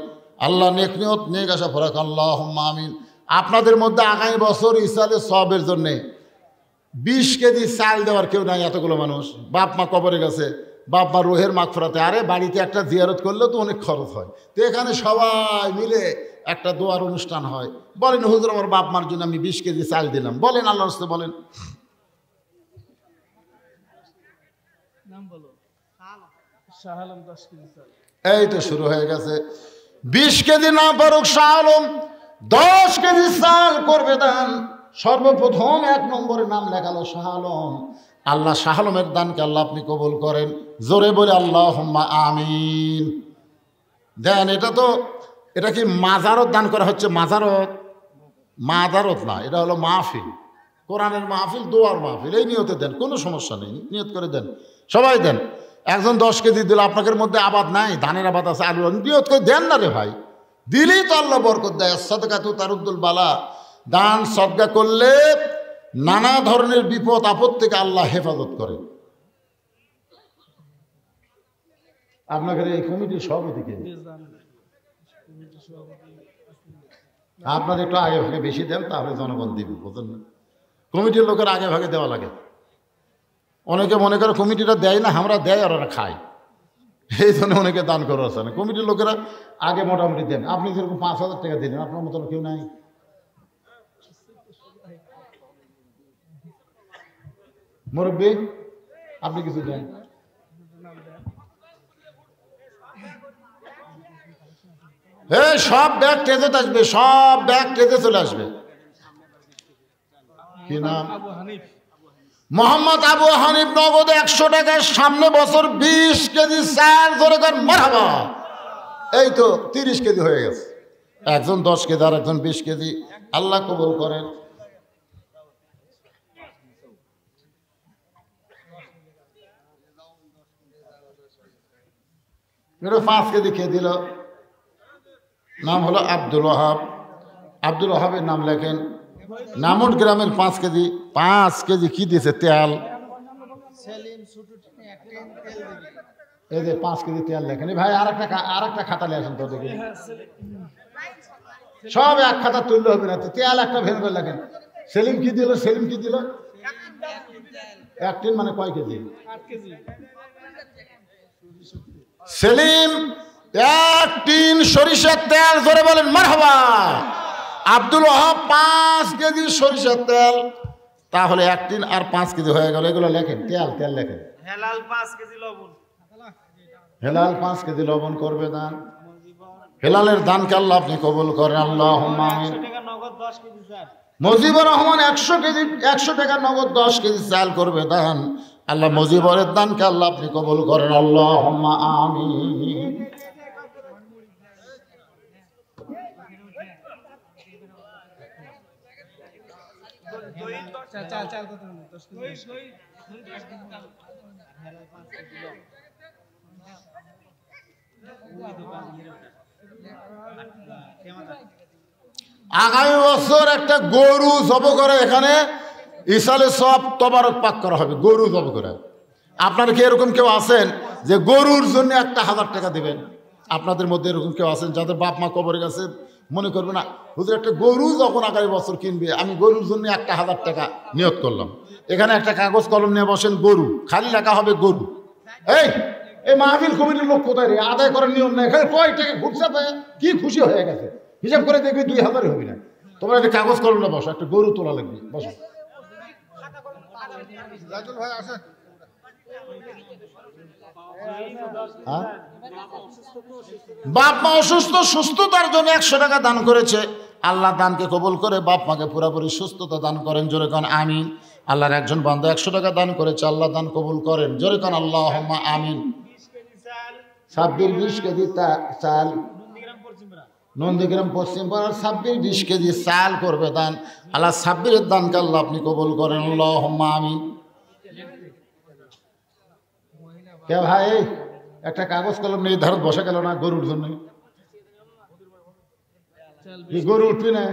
আল্লাহ নেক নিয়ত নেক আশা ফরাক, আল্লাহুম্মা আমিন। আপনাদের মধ্যে আগামী বছর ইসালে সওয়াবের জন্যে 20 কেজি চাল দেওয়ার কেউ নাই। এতগুলো মানুষ, বাপ মা কবরে গেছে, বাপ মা রোহের মাগফিরাতে, আরে বাড়িতে একটা জিয়ারত করলেও তো অনেক খরচ হয়, তো এখানে সবাই মিলে একটা দোয়ার অনুষ্ঠান হয়। বলেন হুজুর আমার বাপ মার জন্য আমি 20 কেজি চাল দিলাম, বলেন আল্লাহর রাস্তে বলেন। এই তো শুরু হয়ে গেছে। 20 কেজি না পারুক শাহ আলম 10 কেজি চাল করবে দান। সর্বপ্রথম 1 নম্বরে নাম লেখালো শাহ আলম। আল্লাহ শাহ আলমের দানকে আল্লাহ আপনি কবুল করেন। জোরে বলে আল্লাহুম্মা আমিন। দেন, এটা কি মাজারত দান করা হচ্ছে? মাজারত না, এটা হলো মাহফিল, কোরআনের মাহফিল, দোয়ার মাহফিল। এই নিয়তে দেন, কোনো সমস্যা নেই, নিয়ত করে দেন, সবাই দেন। একজন 10 কেজি দিল, আপনাদের মধ্যে আবাদ নাই, ধানের আবাদ আছে, আলু, নিয়ত করে দেন না রে ভাই, দিলেই তো আল্লাহ বরকত দেয়। সাদকাতু তারুদ্দুল বালা, দান সদকা করলে নানা ধরনের বিপদ আপদ থেকে আল্লাহ হেফাজত করে। আপনাদের এই কমিটির সভাপতিকে আপনাদের একটু আগে ভাগে বেশি দেন, তাহলে জনগণ দিবে, বুঝলেন না? কমিটির লোকের আগে ভাগে দেওয়া লাগে। অনেকে মনে করে কমিটিটা দেয় না, আমরা দেয় আর ওরা খায়, এই জন্য অনেকে দান করা আছে না। কমিটির লোকেরা আগে মোটামুটি দেন। আপনি যেরকম 5,000 টাকা দিলেন, আপনার মতন কেউ নাই। মুরব্বী আপনি কিছু দেন। এই সব ব্যাগ টেজে আসবে, সব ব্যাগ টেজে চলে আসবে। কি নাম? মোহাম্মদ আবু হানিফ, নগদে 100 টাকার সামনে বছর 20 কেজি চাল, ধরে কর মারহাবা। এই তো 30 কেজি হয়ে গেছে। একজন 10 কেজি আর একজন 20 কেজি। আল্লাহ কবুল করেন। এটা 5 কেজি খেয়ে দিল। নাম হলো আব্দুল ওয়াহাব। আব্দুল ওয়াহাবের নাম লেখেন। নামুট গ্রামের 5 কেজি। 5 কেজি কি দিয়েছে? তেল। এই যে 5 কেজি তেল লেখেন। ভাই আর একটা খাতা লেখেন তো দেখি। সব এক খাতা তুললে হবে না, তেল একটা ভেন করে লেখেন। সেলিম কি দিল? সেলিম কি দিল? 1 টিন মানে কয় কেজি? 8 কেজি। সেলিম 1 টিন সরিষার তেল, ধরে বলেন মারহাবা। আব্দুল ওয়াহাব 5 কেজি সরিষার তেল। তাহলে 1 টিন আর 5 কেজি হয়ে গেল। এগুলো লেখেন, তেল লেখেন। হেলাল 5 কেজি লবণ, হেলাল 5 কেজি লবণ করবে দান। হেলালের দানকে আল্লাহ আপনি কবুল করেন, আল্লাহুম্মা আমিন। 100 টাকা নগদ 10 কেজি চাল। মুজিবুর রহমান 100 টাকা নগদ 10 কেজি চাল করবে দান। আল্লাহ মুজিবরের দানকে আল্লাহ আপনি কবুল করেন, আল্লাহুম্মা আমিন। চাল কত? 10 কেজি। হেলাল 5 কেজি লবণ। আগামী বছর একটা গরু জব করে এখানে ইসালে সব তবারক পাক করা হবে, গরু জব করে। আপনারা কি এরকম কেউ আছেন যে গরুর জন্য 1000 টাকা দিবেন? আপনাদের মধ্যে এরকম কেউ আছেন যাদের বাপ মা কবরে গেছে, মনে করবে না হুজুর একটা গরু যখন আগামী বছর কিনবে, আমি গরুর জন্য 1000 টাকা নিয়ত করলাম। এখানে একটা কাগজ কলম নিয়ে বসেন, গরু, খালি লেখা হবে গরু। এই মাহফিল কমিটির লোক কোথায় রে? আদায় করার নিয়ম নেই, এখানে কয় টাকা ঘুরছে, কি খুশি হয়ে গেছে, হিসাব করে দেখবি 2000 হবে না। তোমরা একটা কাগজ কলমে বসো, একটা গরু তোলা লাগবে, বসো। বাপ মা অসুস্থ, সুস্থতার জন্য 100 টাকা দান করেছে। আল্লাহ দানকে কবুল করে বাপ মাকে পুরোপুরি সুস্থতা দান করেন, জোরে কান আমিন। আল্লাহর একজন বান্দা 100 টাকা দান করেছে, আল্লাহ দান কবুল করেন, জোরে কান আল্লাহুম্মা আমিন। 20 কেজি চাল নন্দীগ্রাম পশ্চিম পাড়ার 20 কেজি চাল করবে দান। আল্লাহ 26 দানকে আল্লাহ আপনি কবুল করেন, আল্লাহুম্মা আমিন। কে ভাই একটা কাগজ কলম নেই, ধারত বসে গেল না গরুর জন্য? গরু উঠবি না?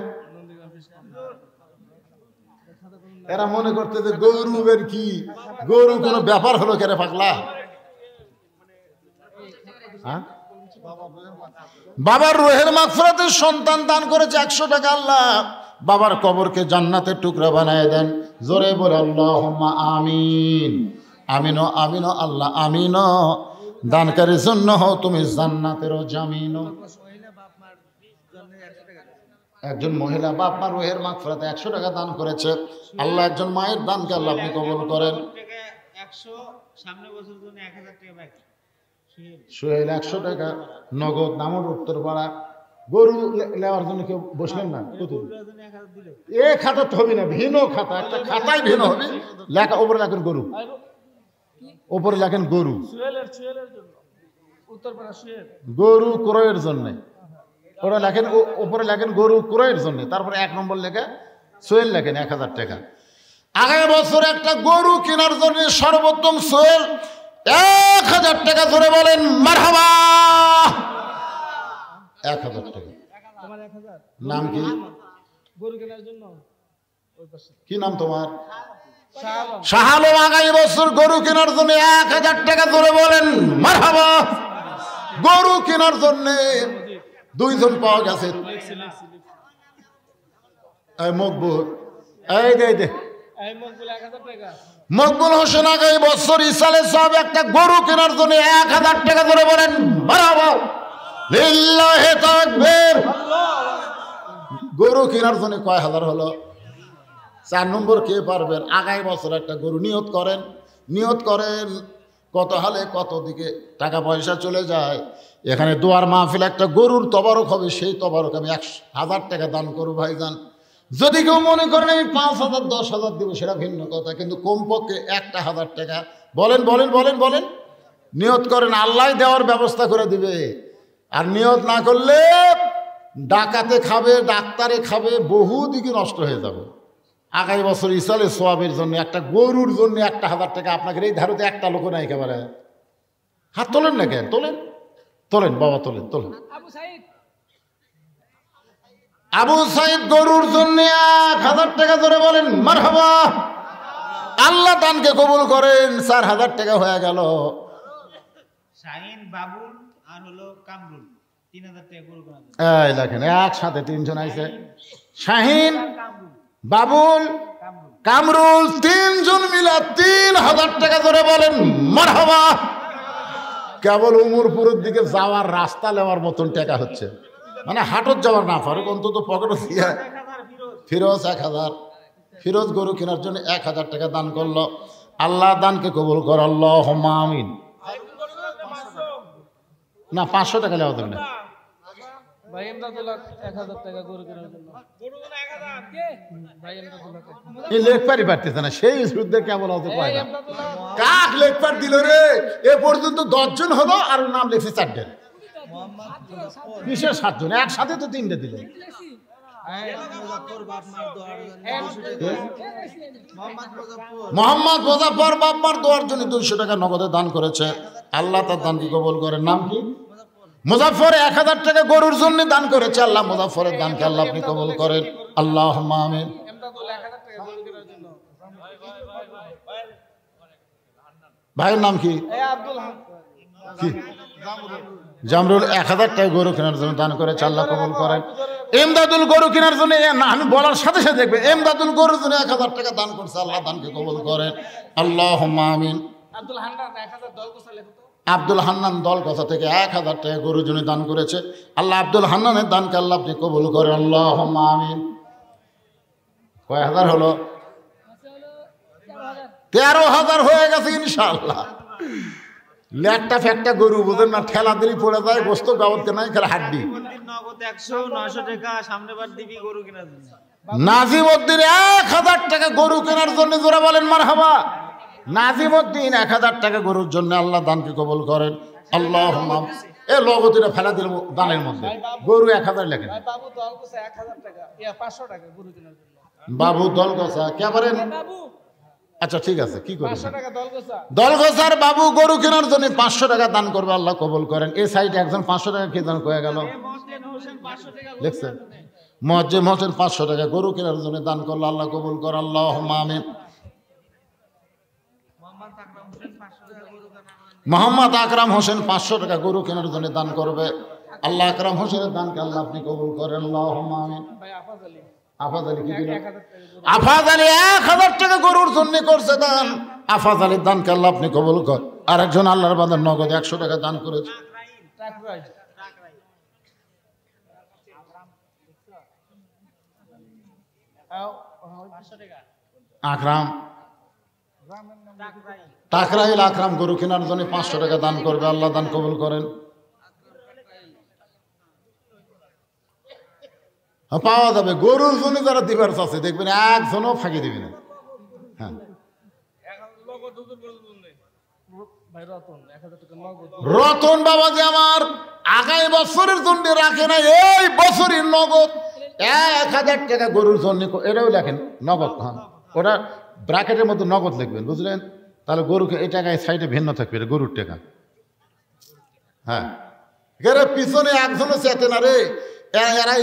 এরা মনে করতে যে গরুবের কি, গরু কোনো ব্যাপার হলো কেরে পাগলা? বাবার রুহের মাগফিরাতের সন্তান দান করেছে 100 টাকা, আল্লাহ বাবার কবরকে জান্নাতের টুকরা বানায় দেন, জোরে বলে আল্লাহুম্মা আমিন। আমিনো আমিনো আল্লাহ আমিনো, দানকারীর জন্য হও তুমি জান্নাতেরও জামিন। একজন মহিলা বাপ মা রুহের মাগফিরাতে 100 টাকা দান করেছে, আল্লাহ একজন মায়ের দানকে আল্লাহ আপনি কবুল করেন। 100 সামনে বছর জন্য 1000 টাকা বাকি। সোহেল 100 টাকা নগদ, নামর উত্তরপাড়া। গরু নেওয়ার জন্য কেউ বসলেন না? এ খাতা তো হবে না, ভিন্ন খাতা, একটা খাতায় ভিন্ন হবে, লেখা ওপরে লেখেন গরু, ওপরে লেখেন গরু, গরু ক্রয়ের জন্য। ওরা লেখেন ওপরে লেখেন গরু ক্রয়ের জন্য, তারপরে 1 নম্বর লেখে সোহেল লেখেন 1000 টাকা। আগামী বছর একটা গরু কেনার জন্য সর্বোত্তম সোহেল 1000 টাকা, ধরে বলেন মারহাবা। 1000 টাকা। নাম কি? গরু কেনার জন্য কি নাম তোমার? শাহ আলম। আগামী বছর গরু কেনার জন্য 1000 টাকা, ধরে বলেন মারহাবা। গরু কেনার জন্য 2 জন পাওয়া গেছে। মকবুল, এই দে মকবুল হোসেন আগামী বছর ইসালে সাহেব একটা গরু কেনার জন্য 1000 টাকা, ধরে বলেন মারহাবা, লিল্লাহি তাকবীর। গরু কেনার জন্য কয় হাজার হলো? 4 নম্বর কে পারবেন? আগামী বছর একটা গরু নিয়ত করেন, নিয়ত করেন, কত হালে কত দিকে টাকা পয়সা চলে যায়। এখানে দোয়ার মাহফিল, একটা গরুর তবারক হবে, সেই তবারক আমি 1000 টাকা দান করবো ভাইজান। যদি কেউ মনে করেন আমি 5000 10,000 দেবো, সেটা ভিন্ন কথা, কিন্তু কমপক্ষে 1000 টাকা বলেন বলেন বলেন বলেন নিয়ত করেন, আল্লাহ দেওয়ার ব্যবস্থা করে দিবে। আর নিয়ত না করলে ডাকাতে খাবে, ডাক্তারে খাবে, বহু দিকে নষ্ট হয়ে যাবে। আগামী বছর ইসালে সোয়াবের জন্য একটা গরুর জন্য 1000 টাকা, আপনাকে এই ধারতে একটা লোক নাই একেবারে। হাত তোলেন না কেন? তোলেন তোলেন বাবা, তোলেন তোলেন। আবু সাইদ গরুর জন্য 1000 টাকা, ধরে বলেন মারহাবা। আল্লাহ দানকে কবুল করেন, 4000 টাকা হয়ে গেল। শাহিন, বাবুল আর হলো কামরুল, 3000 টাকা গরু কেনার জন্য। এই দেখেন একসাথে 3 জন আইছে, শাহিন, বাবুল, কামরুল, 3 জন মিলা 3000 টাকা, ধরে বলেন মারহাবা। কেবল উমরপুরের দিকে যাওয়ার রাস্তা নেওয়ার মতন টাকা হচ্ছে, মানে হাটত যাওয়ার না পারুক, অন্তত পকেটে ফিরোজ 1000, ফিরোজ গরু কেনার জন্য 1000 টাকা দান করলো। আল্লাহ দানকে কবুল কর, আল্লাহুম্মা আমিন। না 500 টাকা নেওয়া যাবে না। ভাই এমদাদুল্লাহ 1000 টাকা গরু কেনার জন্য। গরু কেনা 1000 কে? ভাই এমদাদুল্লাহ এই লেখপারি পারতেছে না, সেই শুদ্ধে কেমন হতে পারে না। কাক লেখপার দিল রে, এ পর্যন্ত 10 জন হলো আর নাম লিখছে 4 জন। কিসের 7 জন? একসাথে তো 3টে দিল। মোহাম্মদ মুজাফফর বাপ্পার দোয়ার জন্য 200 টাকা নগদে দান করেছে। আল্লাহ তার দানকে কবুল করেন। নাম কি? মুজাফফর 1000 টাকা গরুর জন্য দান করেছে। আল্লাহ মুজাফফরের দানকে আল্লাহ আপনি কবুল করেন, আল্লাহুম্মা আমিন। ভাইয়ের নাম কি? কি? জামরুল 1000 টাকা গরু কেনার জন্য দান করেছে। আল্লাহ কবুল করেন। এমদাদুল গরু কেনার জন্য, আমি বলার সাথে সাথে দেখবে, এমদাদুল গরুর জন্য 1000 টাকা দান করছে। আল্লাহ দানকে কবুল করেন, আল্লাহুম্মা আমিন। আব্দুল হান্নান 1000 দলকোষা লেখো তো। আব্দুল হান্নান দলকথা থেকে 1000 টাকা গরুর জন্য দান করেছে। আল্লাহ আব্দুল হান্নানের দানকে আল্লাহ আপনি কবুল করেন, আল্লাহুম্মা আমিন। কয় হাজার হলো? 13,000 হয়ে গেছে ইনশাআল্লাহ। লেটটা ফেকটা গরু বুঝেন না, ঠেলা দিলি পড়ে যায়, গোস্ত গাবতে নাই, খেলা হাড্ডি। নগদ 100-900 টাকা সামনে বার দিবি গরু কেনার জন্য। নাজিমউদ্দিন 1000 টাকা গরু কেনার জন্য, জোরে বলেন মারহাবা। নাজিমউদ্দিন 1000 টাকা গরুর জন্য আল্লাহ দানকে কবুল করেন, আল্লাহুম্মা। এ লগতিটা ফেলা দিল দানের মধ্যে, গরু 1000 লেখেন। বাবু দলকোষা 1000 টাকা, 500 টাকা গরু কেনার জন্য। বাবু দলগোসা কে পারেন? আচ্ছা ঠিক আছে, কি করবেন? 500 টাকা দলকোষা। দলগোসার বাবু গরু কেনার জন্য 500 টাকা দান করবে, আল্লাহ কবুল করেন। এই সাইডে একজন 500 টাকা কে দান করে গেল? লিখছেন মুয়াজ্জিম হোসেন 500 টাকা গরু কেনার জন্য দান করলো, আল্লাহ কবুল কর, আল্লাহুম্মা আমিন। মোহাম্মদ আকরাম হোসেন 500 টাকা গরু কেনার জন্য দান করবে। আল্লাহ আকরাম হোসেনের দানকে আল্লাহ আপনি কবুল করেন, আল্লাহুম্মা আমিন। ভাই আফাজ আলী আফাজ আলী কি দিলেন? 1000 টাকা গরু। আফাজ আলী 1000 টাকা গরুর জন্য করছে দান। আফাজ আলীর দানকে আল্লাহ আপনি কবুল কর। আর একজন আল্লাহর বান্দা নগদ 100 টাকা দান করেছে। টাকরাই আকরাম টাকরাইল আকরাম গরু কেনার জন্য 500 টাকা দান করবে, আল্লাহ দান কবুল করেন। পাওয়া যাবে গরুর জন্য যারা দিবার আছে, দেখবেন একজনও ফাঁকি দিবে না। হ্যাঁ, ভাই রতন 1000 টাকা নগদ। রতন বাবাজি আমার আগামী বছরের জন্য রাখে না, এই বছরের নগদ 1000 টাকা গরুর জন্য। এটাও লেখেন নগদ। হ্যাঁ, ওটা ব্র্যাকেটের মধ্যে নগদ লিখবেন, বুঝলেন? তাহলে গরুকে এই টাকায় সাইডে ভিন্ন থাকবে, এটা গরুর টাকা। হ্যাঁ, এর পিছনে একজনও চেতে না রে। এরা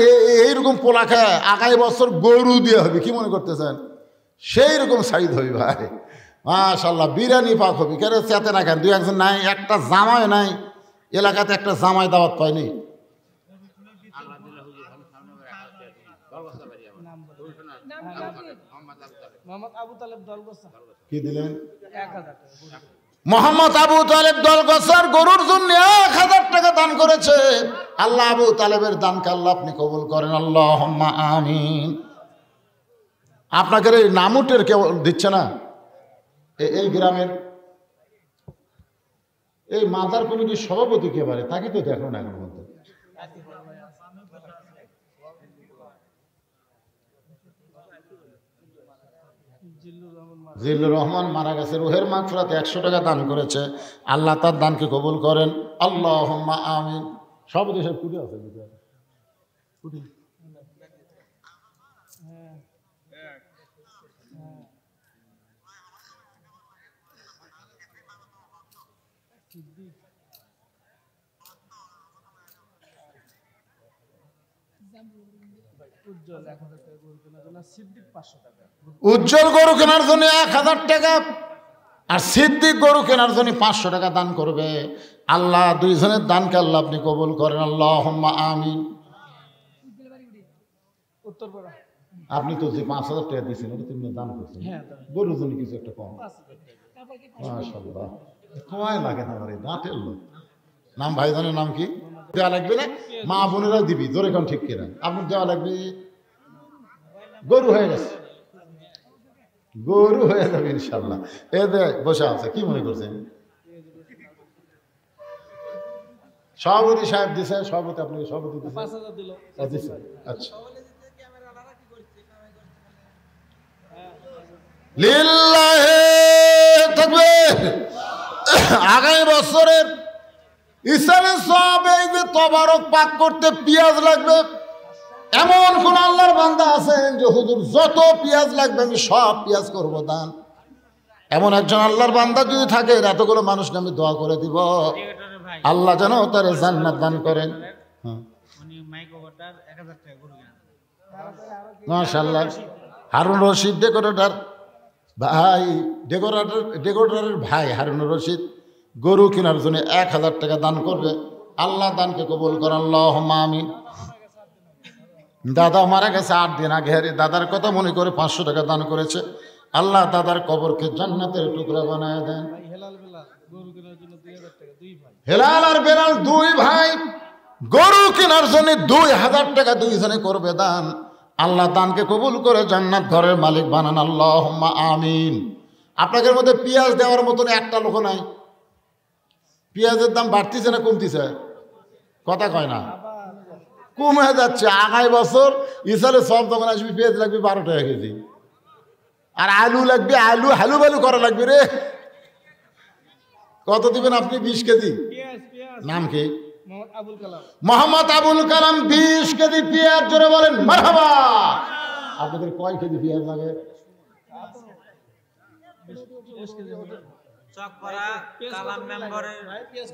এইরকম পোলা খায়, আগামী বছর গরু দিয়ে হবে, কি মনে করতেছেন? সেই রকম সাইড হবে ভাই, মাশাআল্লাহ। বিরিয়ানি পাক হবে, কেন চেতে না কেন? 2-1 নাই, একটা জামাই নাই এলাকাতে, একটা জামাই দাওয়াত পায়নি। মোহাম্মদ আবু তালেব দলকোষা কি দিলেন? 1000 টাকা। মোহাম্মদ আবু তালেব দলগোসার গরুর জন্য 1000 টাকা দান করেছে। আল্লাহ আবু তালেবের দানকে আল্লাহ আপনি কবুল করেন, আল্লাহুম্মা আমিন। আপনাদের এই নামুটের কেউ দিচ্ছে না? এই গ্রামের এই মাজার কমিটির সভাপতি কে পারে? তাকে তো দেখো না এখন মধ্যে। জিল্লুর রহমান মারা গেছে, রুহের মাগফিরাতে 100 টাকা দান করেছে। আল্লাহ তার দানকে কবুল করেন, আল্লাহুম্মা আমিন। সব দেশের পুজো আছে উজ্জ্বল 1000 টাকা গরু কেনার জন্য। সিদ্দিক 500 টাকা। উজ্জ্বল গরু কেনার জন্য 1000 টাকা, আর সিদ্দিক গরু কেনার জন্য 500 টাকা দান করবে। আল্লাহ দুইজনের দানকে আল্লাহ আপনি কবুল করেন, আল্লাহুম্মা আমিন। উত্তরপাড়া আপনি তো যে 5000 টাকা দিয়েছেন, ওটা তুমি দান করছেন, গরুর জন্য কিছু একটা কম। মাশাআল্লাহ, সময় লাগে না আমার এই দাঁতের লোক। নাম ভাইজানের নাম কি? দেওয়া লাগবে না? মা বোনেরা দিবি, জোরে কোন ঠিক কিনা? আপনার দেওয়া লাগবে। গরু হয়ে গেছে, গরু হয়ে যাবে ইনশাল্লাহ। এ দে বসে আছে, কি মনে করছেন? সভাপতি সাহেব দিছে, সভাপতি আপনাকে সভাপতি দিছে 5,000 দিল। দিছে। আচ্ছা, লিল্লাহে তাকবীর। আগামী বছরের ইসলামের সব এই যে তবারক পাক করতে পেঁয়াজ লাগবে, এমন কোন আল্লাহর বান্দা আছেন যে হুজুর যত পেঁয়াজ লাগবে আমি সব পেঁয়াজ করবো দান? এমন একজন আল্লাহর বান্দা যদি থাকে, এতগুলো মানুষকে আমি দোয়া করে দিব, ক্রিকেটারের ভাই আল্লাহ যেন তার জান্নাত দান করেন। উনি মাইক ওভারটার 1000 টাকা গরু কেনা। মাশাআল্লাহ। হারুন রশিদ ডেকোরেটর ভাই, ডেকোরেটরের ভাই হারুন রশিদ গরু কেনার জন্য 1000 টাকা দান করবে। আল্লাহ দানকে কবুল করেন, আল্লাহুম্মা আমিন। দাদা মারা গেছে 8 দিন আগে, দাদার কথা মনে করে 500 টাকা দান করেছে। আল্লাহ দাদার কবরকে জান্নাতের টুকরা বানায় দেন। ভাই হেলাল বেলাল গরু কেনার জন্য 2000 টাকা, দুই ভাই। হেলাল আর বেলাল দুই ভাই গরু কেনার জন্য 2000 টাকা দুইজনে করবে দান। আল্লাহ দানকে কবুল করে জান্নাত ঘরের মালিক বানান, আল্লাহুম্মা আমিন। আপনাদের মধ্যে পেঁয়াজ দেওয়ার মতন একটা লোক নাই। পেঁয়াজের দাম বাড়তিছে না কমতিছে? কথা কয় না, কমে যাচ্ছে। আগামী বছর ইসালে সব দোকান আসবি, পেঁয়াজ লাগবে 12 টাকা কেজি, আর আলু লাগবে, আলু হালু বালু করা লাগবে রে। কত দিবেন আপনি? 20 কেজি। নাম কি? আবুল কালাম। মোহাম্মদ আবুল কালাম 20 কেজি পেঁয়াজ, জোরে বলেন মারহাবা। আপনাদের কয় কেজি পেঁয়াজ লাগে? চকপাড়া কালাম মেম্বারের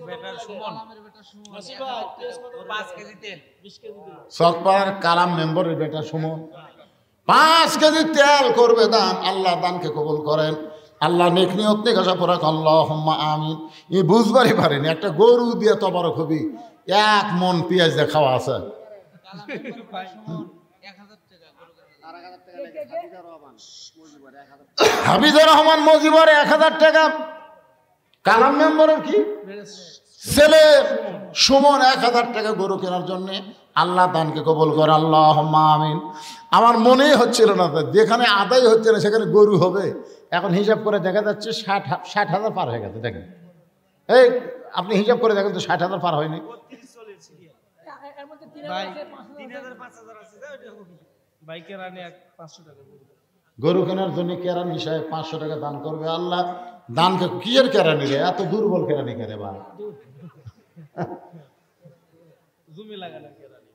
বেটার সুমন 5 কেজি তেল 20 কেজি দিল। চকপাড়ার কালাম মেম্বারের বেটা সুমন 5 কেজি তেল করবে দান। আল্লাহ দানকে কবুল করেন। আল্লাহ নেক নিয়ত নিকাশা পড়া, আল্লাহুম্মা আমিন। এই বুঝবারই পারেনি একটা গরু দিয়ে তবারক হবি, 1 মন পেঁয়াজ দিয়ে খাওয়া আছে। হাফিজুর রহমান মজিবর 1000 টাকা। কালাম মেম্বারের কি ছেলে সুমন 1000 টাকা গরু কেনার জন্য। আল্লাহ দানকে কবুল করে, আল্লাহুম্মা আমিন। আমার মনেই হচ্ছিল না, যেখানে আদায় হচ্ছে না সেখানে গরু হবে। এখন হিসাব করে দেখা যাচ্ছে 60,000 পার হয়ে গেছে। দেখেন, এই আপনি হিসাব করে দেখেন তো 60,000 পার হয়নি? ভাই 3000 5000 আছে বাইকের আনে 500 টাকা গরু। গরু কেনার জন্য কেরানি সাহেব 500 টাকা দান করবে। আল্লাহ দানকে কিয়ের কেরানি রে, এত দুর্বল কেরানি কেরে বা। জমি লাগানো কেরানি।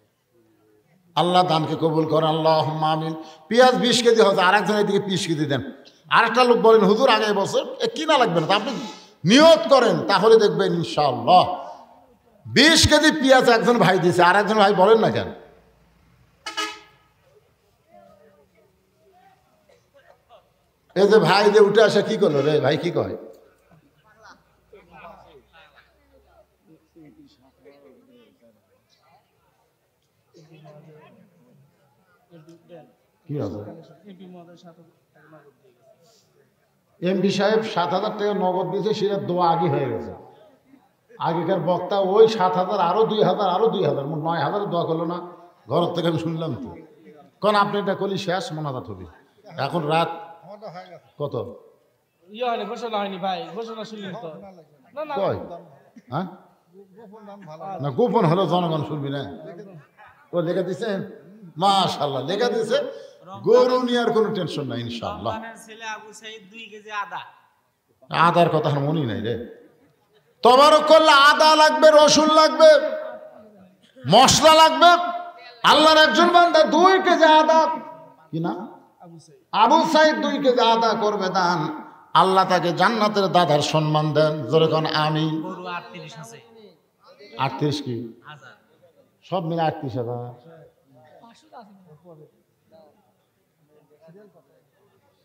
আল্লাহ দানকে কবুল করেন, আল্লাহুম্মা আমিন। পেঁয়াজ 20 কেজি হচ্ছে, আরেকজন এদিকে 20 কেজি দেন। আরেকটা লোক বলেন হুজুর আগামী বছর কিনা লাগবে না, আপনি নিয়ত করেন তাহলে দেখবেন ইনশাআল্লাহ। 20 কেজি পেঁয়াজ একজন ভাই দিয়েছে, আর একজন ভাই বলেন না কেন? এই যে ভাই যে উঠে আসে কি করলো রে ভাই, কি কয়? কি হবে? এমপি মহোদয় 7,000 টাকা নগদ দিয়ে গেছে। এমপি সাহেব 7,000 টাকা নগদ দিয়েছে, সেটা দোয়া আগে হয়ে গেছে। আগেকার বক্তা ওই 7,000 আরো 2,000 আরো 2,000 9,000 দোয়া করলো না? ঘর থেকে আমি শুনলাম তো। কারণ আপনি এটা করলি শেষ মোনাজাত হবে। এখন রাত কত? হয়নি, ঘোষণা হয়নি ভাই, ঘোষণা শুনলেন তো? না না কয়? হ্যাঁ না, গোপন হলো জনগণ শুনবি না। ও লেখা দিচ্ছেন, মাশাআল্লাহ লেখা দিচ্ছে। গরু নিয়ে আর কোনো টেনশন নাই ইনশাআল্লাহ। রমজানের ছেলে আবু সাইদ 2 কেজি আদা। আদার কথা আমার মনেই নাই রে। তবারক করলে আদা লাগবে, রসুন লাগবে, মশলা লাগবে। আল্লাহর একজন বান্দা 2 কেজি আদা, কি না আবু সাইদ 2 কেজি আদা করবে দান। আল্লাহ তাকে জান্নাতের দাদার সম্মান দেন, জোরে কোন আমিন। গরু 38 আছে 38 কি হাজার। সব মিলে 38,000?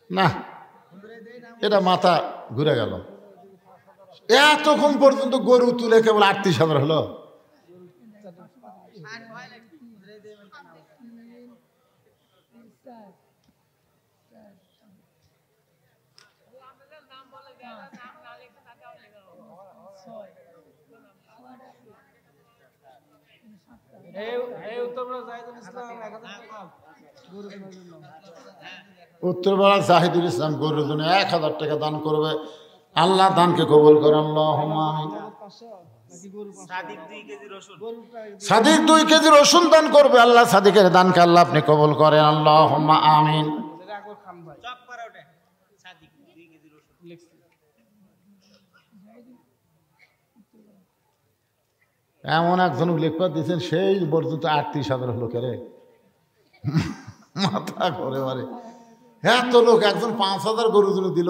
না, এটা মাথা ঘুরে গেল। এতক্ষণ পর্যন্ত গরু তুলে কেবল 38,000 হলো। এই উত্তরপ্রদেশ জাহিদুল ইসলাম 1000 টাকা গরু কেনার জন্য। উত্তরপাড়া জাহিদুল ইসলাম গরুর জন্য 1000 টাকা দান করবে। আল্লাহ দানকে কবুল করেন, আল্লাহুম্মা আমিন। সাদিক 2 কেজি রসুন দান করবে, আল্লাহ সাদিকের দানকে আল্লাহ আপনি কবুল করেন, আল্লাহুম্মা আমিন। এমন একজন লেখক দিয়েছেন সেই পর্যন্ত 38,000 লোক রে মাথা ঘরে মারে। এত লোক, একজন 5,000 গরুর জন্য দিল,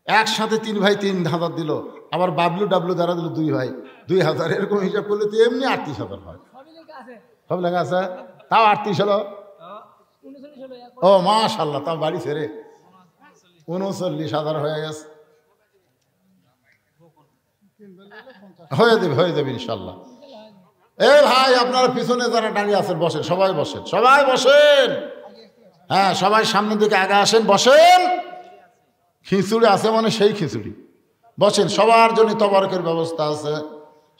একসাথে 3 ভাই 3,000 দিল, আবার বাবলু ডাবলু দ্বারা দিল 2 ভাই 2,000, এরকম হিসাব করলে তো এমনি 38,000 হয়। সব লেখা আছে, তাও 38 হলো। ও মাশাআল্লাহ, তাও বাড়ি ছেড়ে 39,000 হয়ে গেছে। হয়ে যাবে ইনশাল্লাহ। এ ভাই, আপনারা পিছনে যারা দাঁড়িয়ে আছেন বসেন, সবাই বসেন, সবাই বসেন। হ্যাঁ, সবাই সামনের দিকে আগে আসেন, বসেন। খিচুড়ি আছে মানে সেই খিচুড়ি, বসেন। সবার জন্য তবারকের ব্যবস্থা আছে।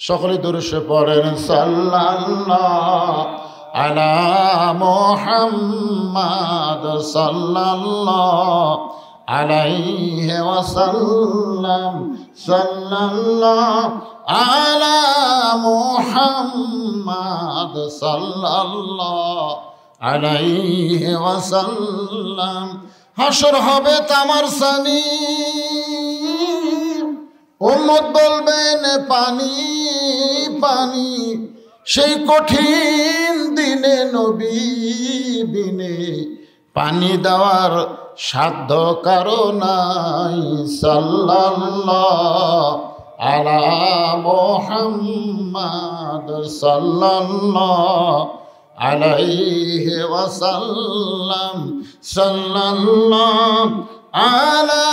সকলে দরুদ পড়েন, সাল্লাল্লাহু আলা মুহাম্মাদ সাল্লাল্লাহু আলাইহি ওয়াসাল্লাম, সাল্লাল্লাহু আলা মুহাম্মাদ সাল্লাল্লাহু আলাইহি ওয়াসাল্লাম। হাসর হবে তামার সানি, উম্মত বলবেন পানি পানি, সেই কঠিন দিনে নবী বিনে পানি দেওয়ার সাধ্য কারো নাই। সাল্লাল্লাহু আলা মুহাম্মাদ সাল্লাল্লাহু আলাইহি ওয়াসাল্লাম, সাল্লাল্লাহু আলা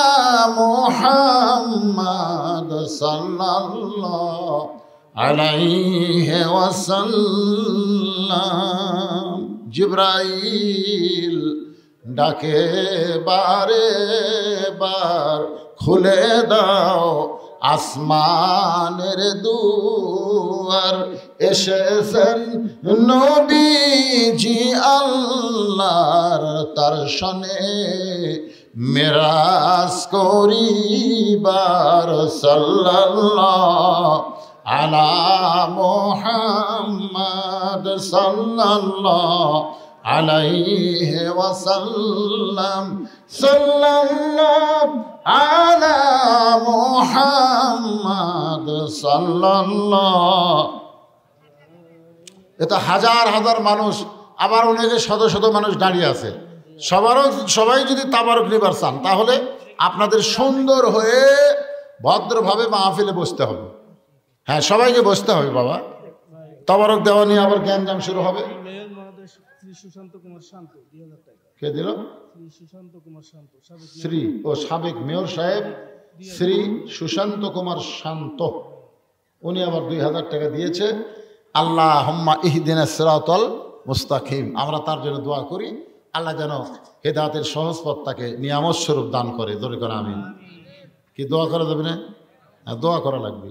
মুহাম্মাদ সাল্লাল্লাহু আলাইহি ওয়াসাল্লাম। জিবরাইল ডাকে বারে বার, খুলে দাও আসমানের দুয়ার, এসেছেন নবীজি আল্লাহর দর্শনে মেরাজ করিবার। সাল্লাল্লাহু আলা মুহাম্মাদ সাল্লাল্লাহু আলাইহি ওয়াসাল্লাম, সাল্লাল্লাহু আলা মুহাম্মাদ সাল্লাল্লাহু। এটা হাজার হাজার মানুষ, আবার অনেকে শত শত মানুষ দাঁড়িয়ে আছে। সবাই যদি তাবারক নিবার চান তাহলে আপনাদের সুন্দর হয়ে ভদ্রভাবে মাহফিলে বসতে হবে। হ্যাঁ, সবাইকে বসতে হবে বাবা। তাবারক দেওয়া নিয়ে আবার জ্ঞানজাম শুরু হবে। কে দিল? শ্রী ও সাবেক মেয়র সাহেব শ্রী সুশান্ত কুমার শান্ত, উনি আবার 2,000 টাকা দিয়েছে। আল্লাহুম্মা ইহদিনাস সিরাতাল মুস্তাকিম। আমরা তার জন্য দোয়া করি, আল্লাহ যেন হেদায়েতের সহজ পথ তাকে নিয়ামত স্বরূপ দান করে। জোরে করে আমিন। কি দোয়া করা যাবে না? হ্যাঁ, দোয়া করা লাগবে।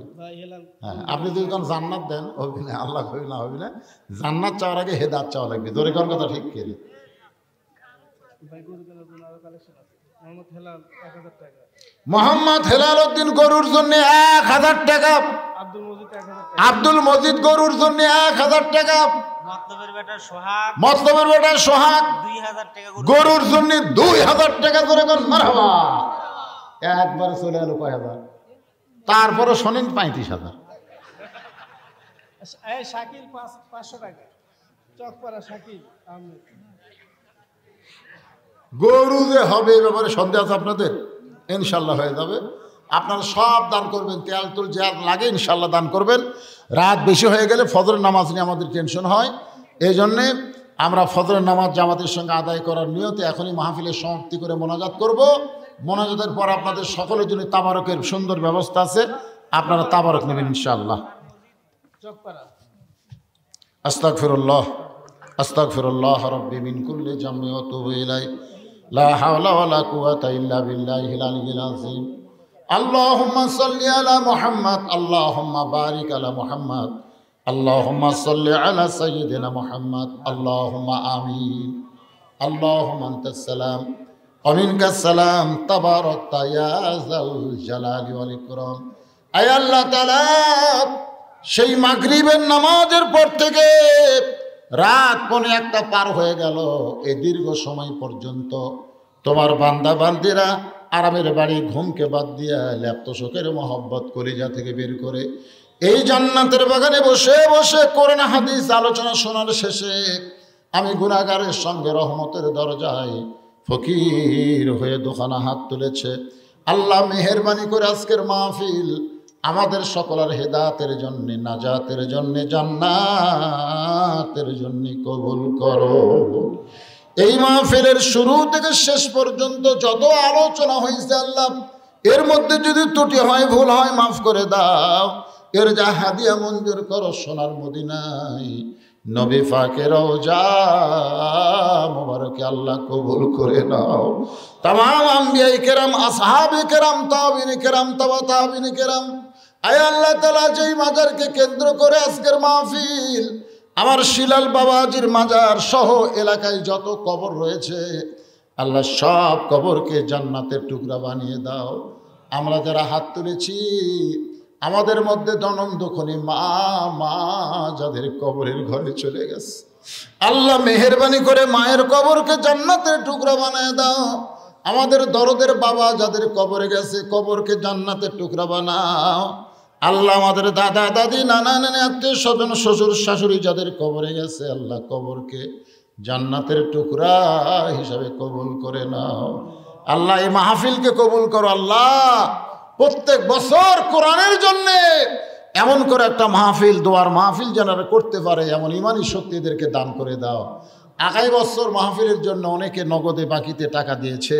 হ্যাঁ, আপনি যদি কোন জান্নাত দেন হবে না, আল্লাহ হবে না, হবে না। জান্নাত চাওয়ার আগে হেদায়েত চাওয়া লাগবে। জোরে করার কথা ঠিক কে? মোহাম্মদ হেলাল উদ্দিন গরুর জন্য 1000 টাকা। আব্দুল মজিদ গরুর জন্য 1000 টাকা। মতলবের বেটা সোহাগ 2000 টাকা গরুর জন্য 2000 টাকা। করে কোন মারহাবা। একবারে চলে এলো কয় হাজার, তারপরে শোনেন 35,000। শাকিল 500 টাকা, চকপাড়া শাকিল আহমেদ। গরু যে হবে এ ব্যাপারে সন্দেহ আছে আপনাদের? ইনশাল্লাহ হয়ে যাবে। আপনারা সব দান করবেন, তেল তুল যা লাগে ইনশাল্লাহ দান করবেন। রাত বেশি হয়ে গেলে ফজরের নামাজ নিয়ে আমাদের টেনশন হয়, এই জন্যে আমরা ফজরের নামাজ জামাতের সঙ্গে আদায় করার নিয়তে এখনই মাহফিলের সমাপ্তি করে মোনাজাত করব। মোনাজাতের পর আপনাদের সকলের জন্য তাবারকের সুন্দর ব্যবস্থা আছে, আপনারা তাবারক নেবেন ইনশাআল্লাহ। আস্তাগফিরুল্লাহ আস্তাগফিরুল্লাহ রাব্বি মিন কুল্লি জামমি ওয়া তুবু ইলাইহি লা হাওলা ওয়ালা কুওয়াতা ইল্লা বিল্লাহিল আলিয়্যিল আযীম। আল্লাহুম্মা সাল্লি আলা মুহাম্মাদ, আল্লাহুম্মা বারিক আলা মুহাম্মাদ, আল্লাহুম্মা সাল্লি আলা সাইয়্যিদিনা মুহাম্মাদ, আল্লাহুম্মা আমিন। আল্লাহুম্মা আনতাস সালাম অমিনকাস সালাম তাবারাকতা ইয়া যাল জালালি ওয়াল ইকরাম। আয় আল্লাহ তাআলা, সেই মাগরিবের নামাজের পর থেকে রাত 1:15 পার হয়ে গেল, এই দীর্ঘ সময় পর্যন্ত তোমার বান্দা বান্দিরা আরামের বাড়ি ঘুমকে বাদ দিয়া ল্যাপ্ত শোকের মহব্বত কলিজা থেকে বের করে এই জান্নাতের বাগানে বসে বসে কোরআন হাদিস আলোচনা শোনার শেষে আমি গুনাহগারের সঙ্গে রহমতের দরজায় ফকির হয়ে দোকানা হাত তুলেছে। আল্লাহ মেহেরবানি করে আজকের মাহফিল আমাদের সকলের হেদায়েতের জন্য, নাজাতের জন্য, জান্নাতের জন্য কবুল করো। এই মাহফিলের শুরু থেকে শেষ পর্যন্ত যত আলোচনা হয়েছে আল্লাহ, এর মধ্যে যদি ত্রুটি হয়, ভুল হয়, মাফ করে দাও। এর যা হাদিয়া মঞ্জুর করো সোনার মদিনায় নবী পাকের রওজা মোবারকে আল্লাহ কবুল করে নাও। তামাম আম্বিয়ায়ে কেরাম, আসহাবে কেরাম, তাবিঈনে কেরাম, তাবা তাবিঈনে কেরাম, আয় আল্লাহ তাআলা, যেই মাজারকে কেন্দ্র করে আজকের মাহফিল, আমার শিলাল বাবাজির মাজার সহ এলাকায় যত কবর রয়েছে আল্লাহ, সব কবরকে জান্নাতের টুকরা বানিয়ে দাও। আমরা যারা হাত তুলেছি আমাদের মধ্যে জনম দুঃখনী মা যাদের কবরের ঘরে চলে গেছে, আল্লাহ মেহেরবানি করে মায়ের কবরকে জান্নাতের টুকরা বানিয়ে দাও। আমাদের দরদের বাবা যাদের কবরে গেছে, কবরকে জান্নাতের টুকরা বানাও। আল্লাহ আমাদের দাদা দাদি, নানা নানি, আত্মীয় স্বজন, শ্বশুর শাশুড়ি যাদের কবরে গেছে, আল্লাহ কবরকে জান্নাতের টুকরা হিসাবে কবুল করে নাও। আল্লাহ এই মাহফিলকে কবুল করো। আল্লাহ প্রত্যেক বছর কোরআনের জন্য এমন করে একটা মাহফিল, দোয়ার মাহফিল যারা করতে পারে এমন ইমানি শক্তিদেরকে দান করে দাও। আগামী বছর মাহফিলের জন্য অনেকে নগদে বাকিতে টাকা দিয়েছে,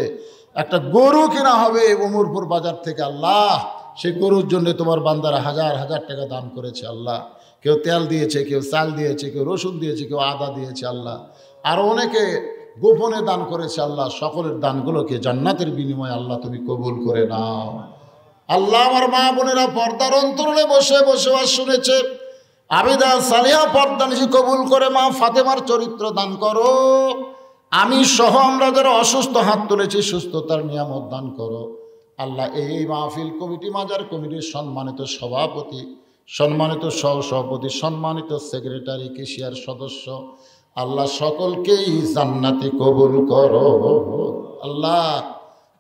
একটা গরু কেনা হবে উমরপুর বাজার থেকে। আল্লাহ সেই গরুর জন্য তোমার বান্দারা হাজার হাজার টাকা দান করেছে। আল্লাহ কেউ তেল দিয়েছে, কেউ চাল দিয়েছে, কেউ রসুন দিয়েছে, কেউ আদা দিয়েছে। আল্লাহ আরও অনেকে গোপনে দান করেছে। আল্লাহ সকলের দানগুলোকে জান্নাতের বিনিময়ে আল্লাহ তুমি কবুল করে নাও। আল্লাহ আমার মা বোনেরা পর্দার অন্তরালে বসে বসে শুনেছে, আবিদা সালিহা পর্দা নিশি কবুল করে মা ফাতেমার চরিত্র দান করো। আমি সহ আমরা যারা অসুস্থ হাত তুলেছি সুস্থতার নিয়ামত দান করো। আল্লাহ এই মাহফিল কমিটি, মাজার কমিটির সম্মানিত সভাপতি, সম্মানিত সহসভাপতি, সম্মানিত সেক্রেটারি, কেশিয়ার সদস্য, আল্লাহ সকলকেই জান্নাতে কবুল করো। আল্লাহ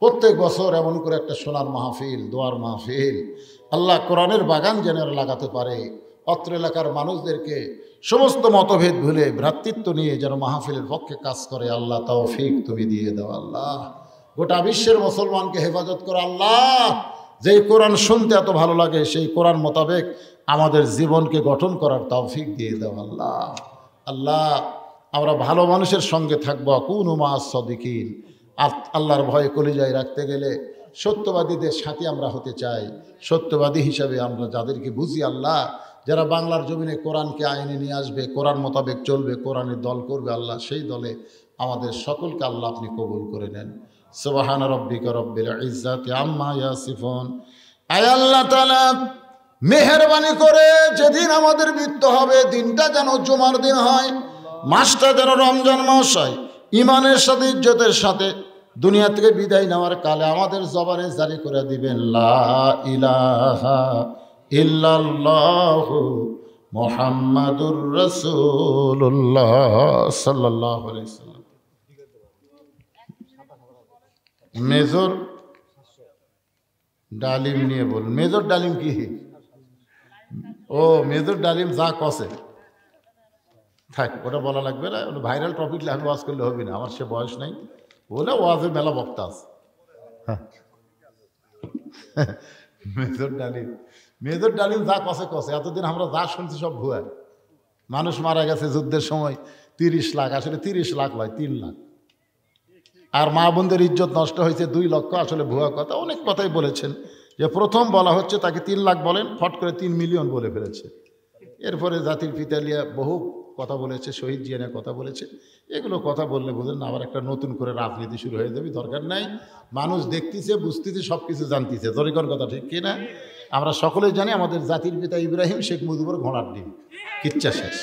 প্রত্যেক বছর এমন করে একটা সোনার মাহফিল, দোয়ার মাহফিল, আল্লাহ কোরআনের বাগান যেন লাগাতে পারে, অত্র এলাকার মানুষদেরকে সমস্ত মতভেদ ভুলে ভ্রাতৃত্ব নিয়ে যেন মাহফিলের পক্ষে কাজ করে। আল্লাহ তৌফিক তুমি দিয়ে দাও। আল্লাহ গোটা বিশ্বের মুসলমানকে হেফাজত করো। আল্লাহ যেই কোরআন শুনতে এত ভালো লাগে সেই কোরআন মোতাবেক আমাদের জীবনকে গঠন করার তৌফিক দিয়ে দাও। আল্লাহ আল্লাহ আমরা ভালো মানুষের সঙ্গে থাকবো, কুনু মা'আস সাদিকিন। আল্লাহর ভয় কলিজায় রাখতে গেলে সত্যবাদীদের সাথে আমরা হতে চাই। সত্যবাদী হিসাবে আমরা যাদেরকে বুঝি, আল্লাহ যারা বাংলার জমিনে কোরআনকে আইনে নিয়ে আসবে, কোরআন মোতাবেক চলবে, কোরআনের দল করবে, আল্লাহ সেই দলে আমাদের সকলকে আল্লাহ আপনি কবুল করে নেন। সুবহান রাব্বিকা রব্বিল ইজ্জাতি আম্মা ইয়াসিফুন। আয় আল্লাহ তাআলা মেহেরবানি করে যেদিন আমাদের মৃত্যু হবে দিনটা যেন জুমার দিন হয়, মাসটা যেন রমজান মাস হয়, ইমানের সাথে ইজ্জতের সাথে দুনিয়া থেকে বিদায় নেওয়ার কালে আমাদের জবানে জারি করে দিবেন লা ইলাহা ইল্লাল্লাহু মুহাম্মাদুর রাসূলুল্লাহ সাল্লাল্লাহু আলাইহি ওয়াসাল্লাম। মেজর ডালিম নিয়ে বল। মেজর ডালিম কি? ও মেজর ডালিম যা কসে থাক, ওটা বলা লাগবে না। ওটা ভাইরাল টপিক আমি ওয়াজ করলে হবে না, আমার সে বয়স নাই। বলে ওয়াজের মেলা বক্তা আছে। মেজর ডালিম যা কসে কসে। এতদিন আমরা যা শুনছি সব ভুয়া। মানুষ মারা গেছে যুদ্ধের সময় 30 লাখ, আসলে 30 লাখ নয় 3 লাখ। আর মা বোনদের ইজ্জত নষ্ট হয়েছে 2 লক্ষ, আসলে ভুয়া কথা। অনেক কথাই বলেছেন, যে প্রথম বলা হচ্ছে তাকে 3 লাখ বলেন, ফট করে 3 মিলিয়ন বলে ফেলেছে। এরপরে জাতির পিতা লিয়া বহু কথা বলেছে, শহীদ জিয়ানের কথা বলেছে। এগুলো কথা বললে বুঝলেন না, আবার একটা নতুন করে রাজনীতি শুরু হয়ে যাবে। দরকার নাই, মানুষ দেখতেছে, বুঝতেছে, সব কিছু জানতেছে। জরিকর কথা ঠিক কিনা? আমরা সকলেই জানি আমাদের জাতির পিতা ইব্রাহিম শেখ মুজিবুর ঘোড়ার ডিম, কিচ্ছা শেষ।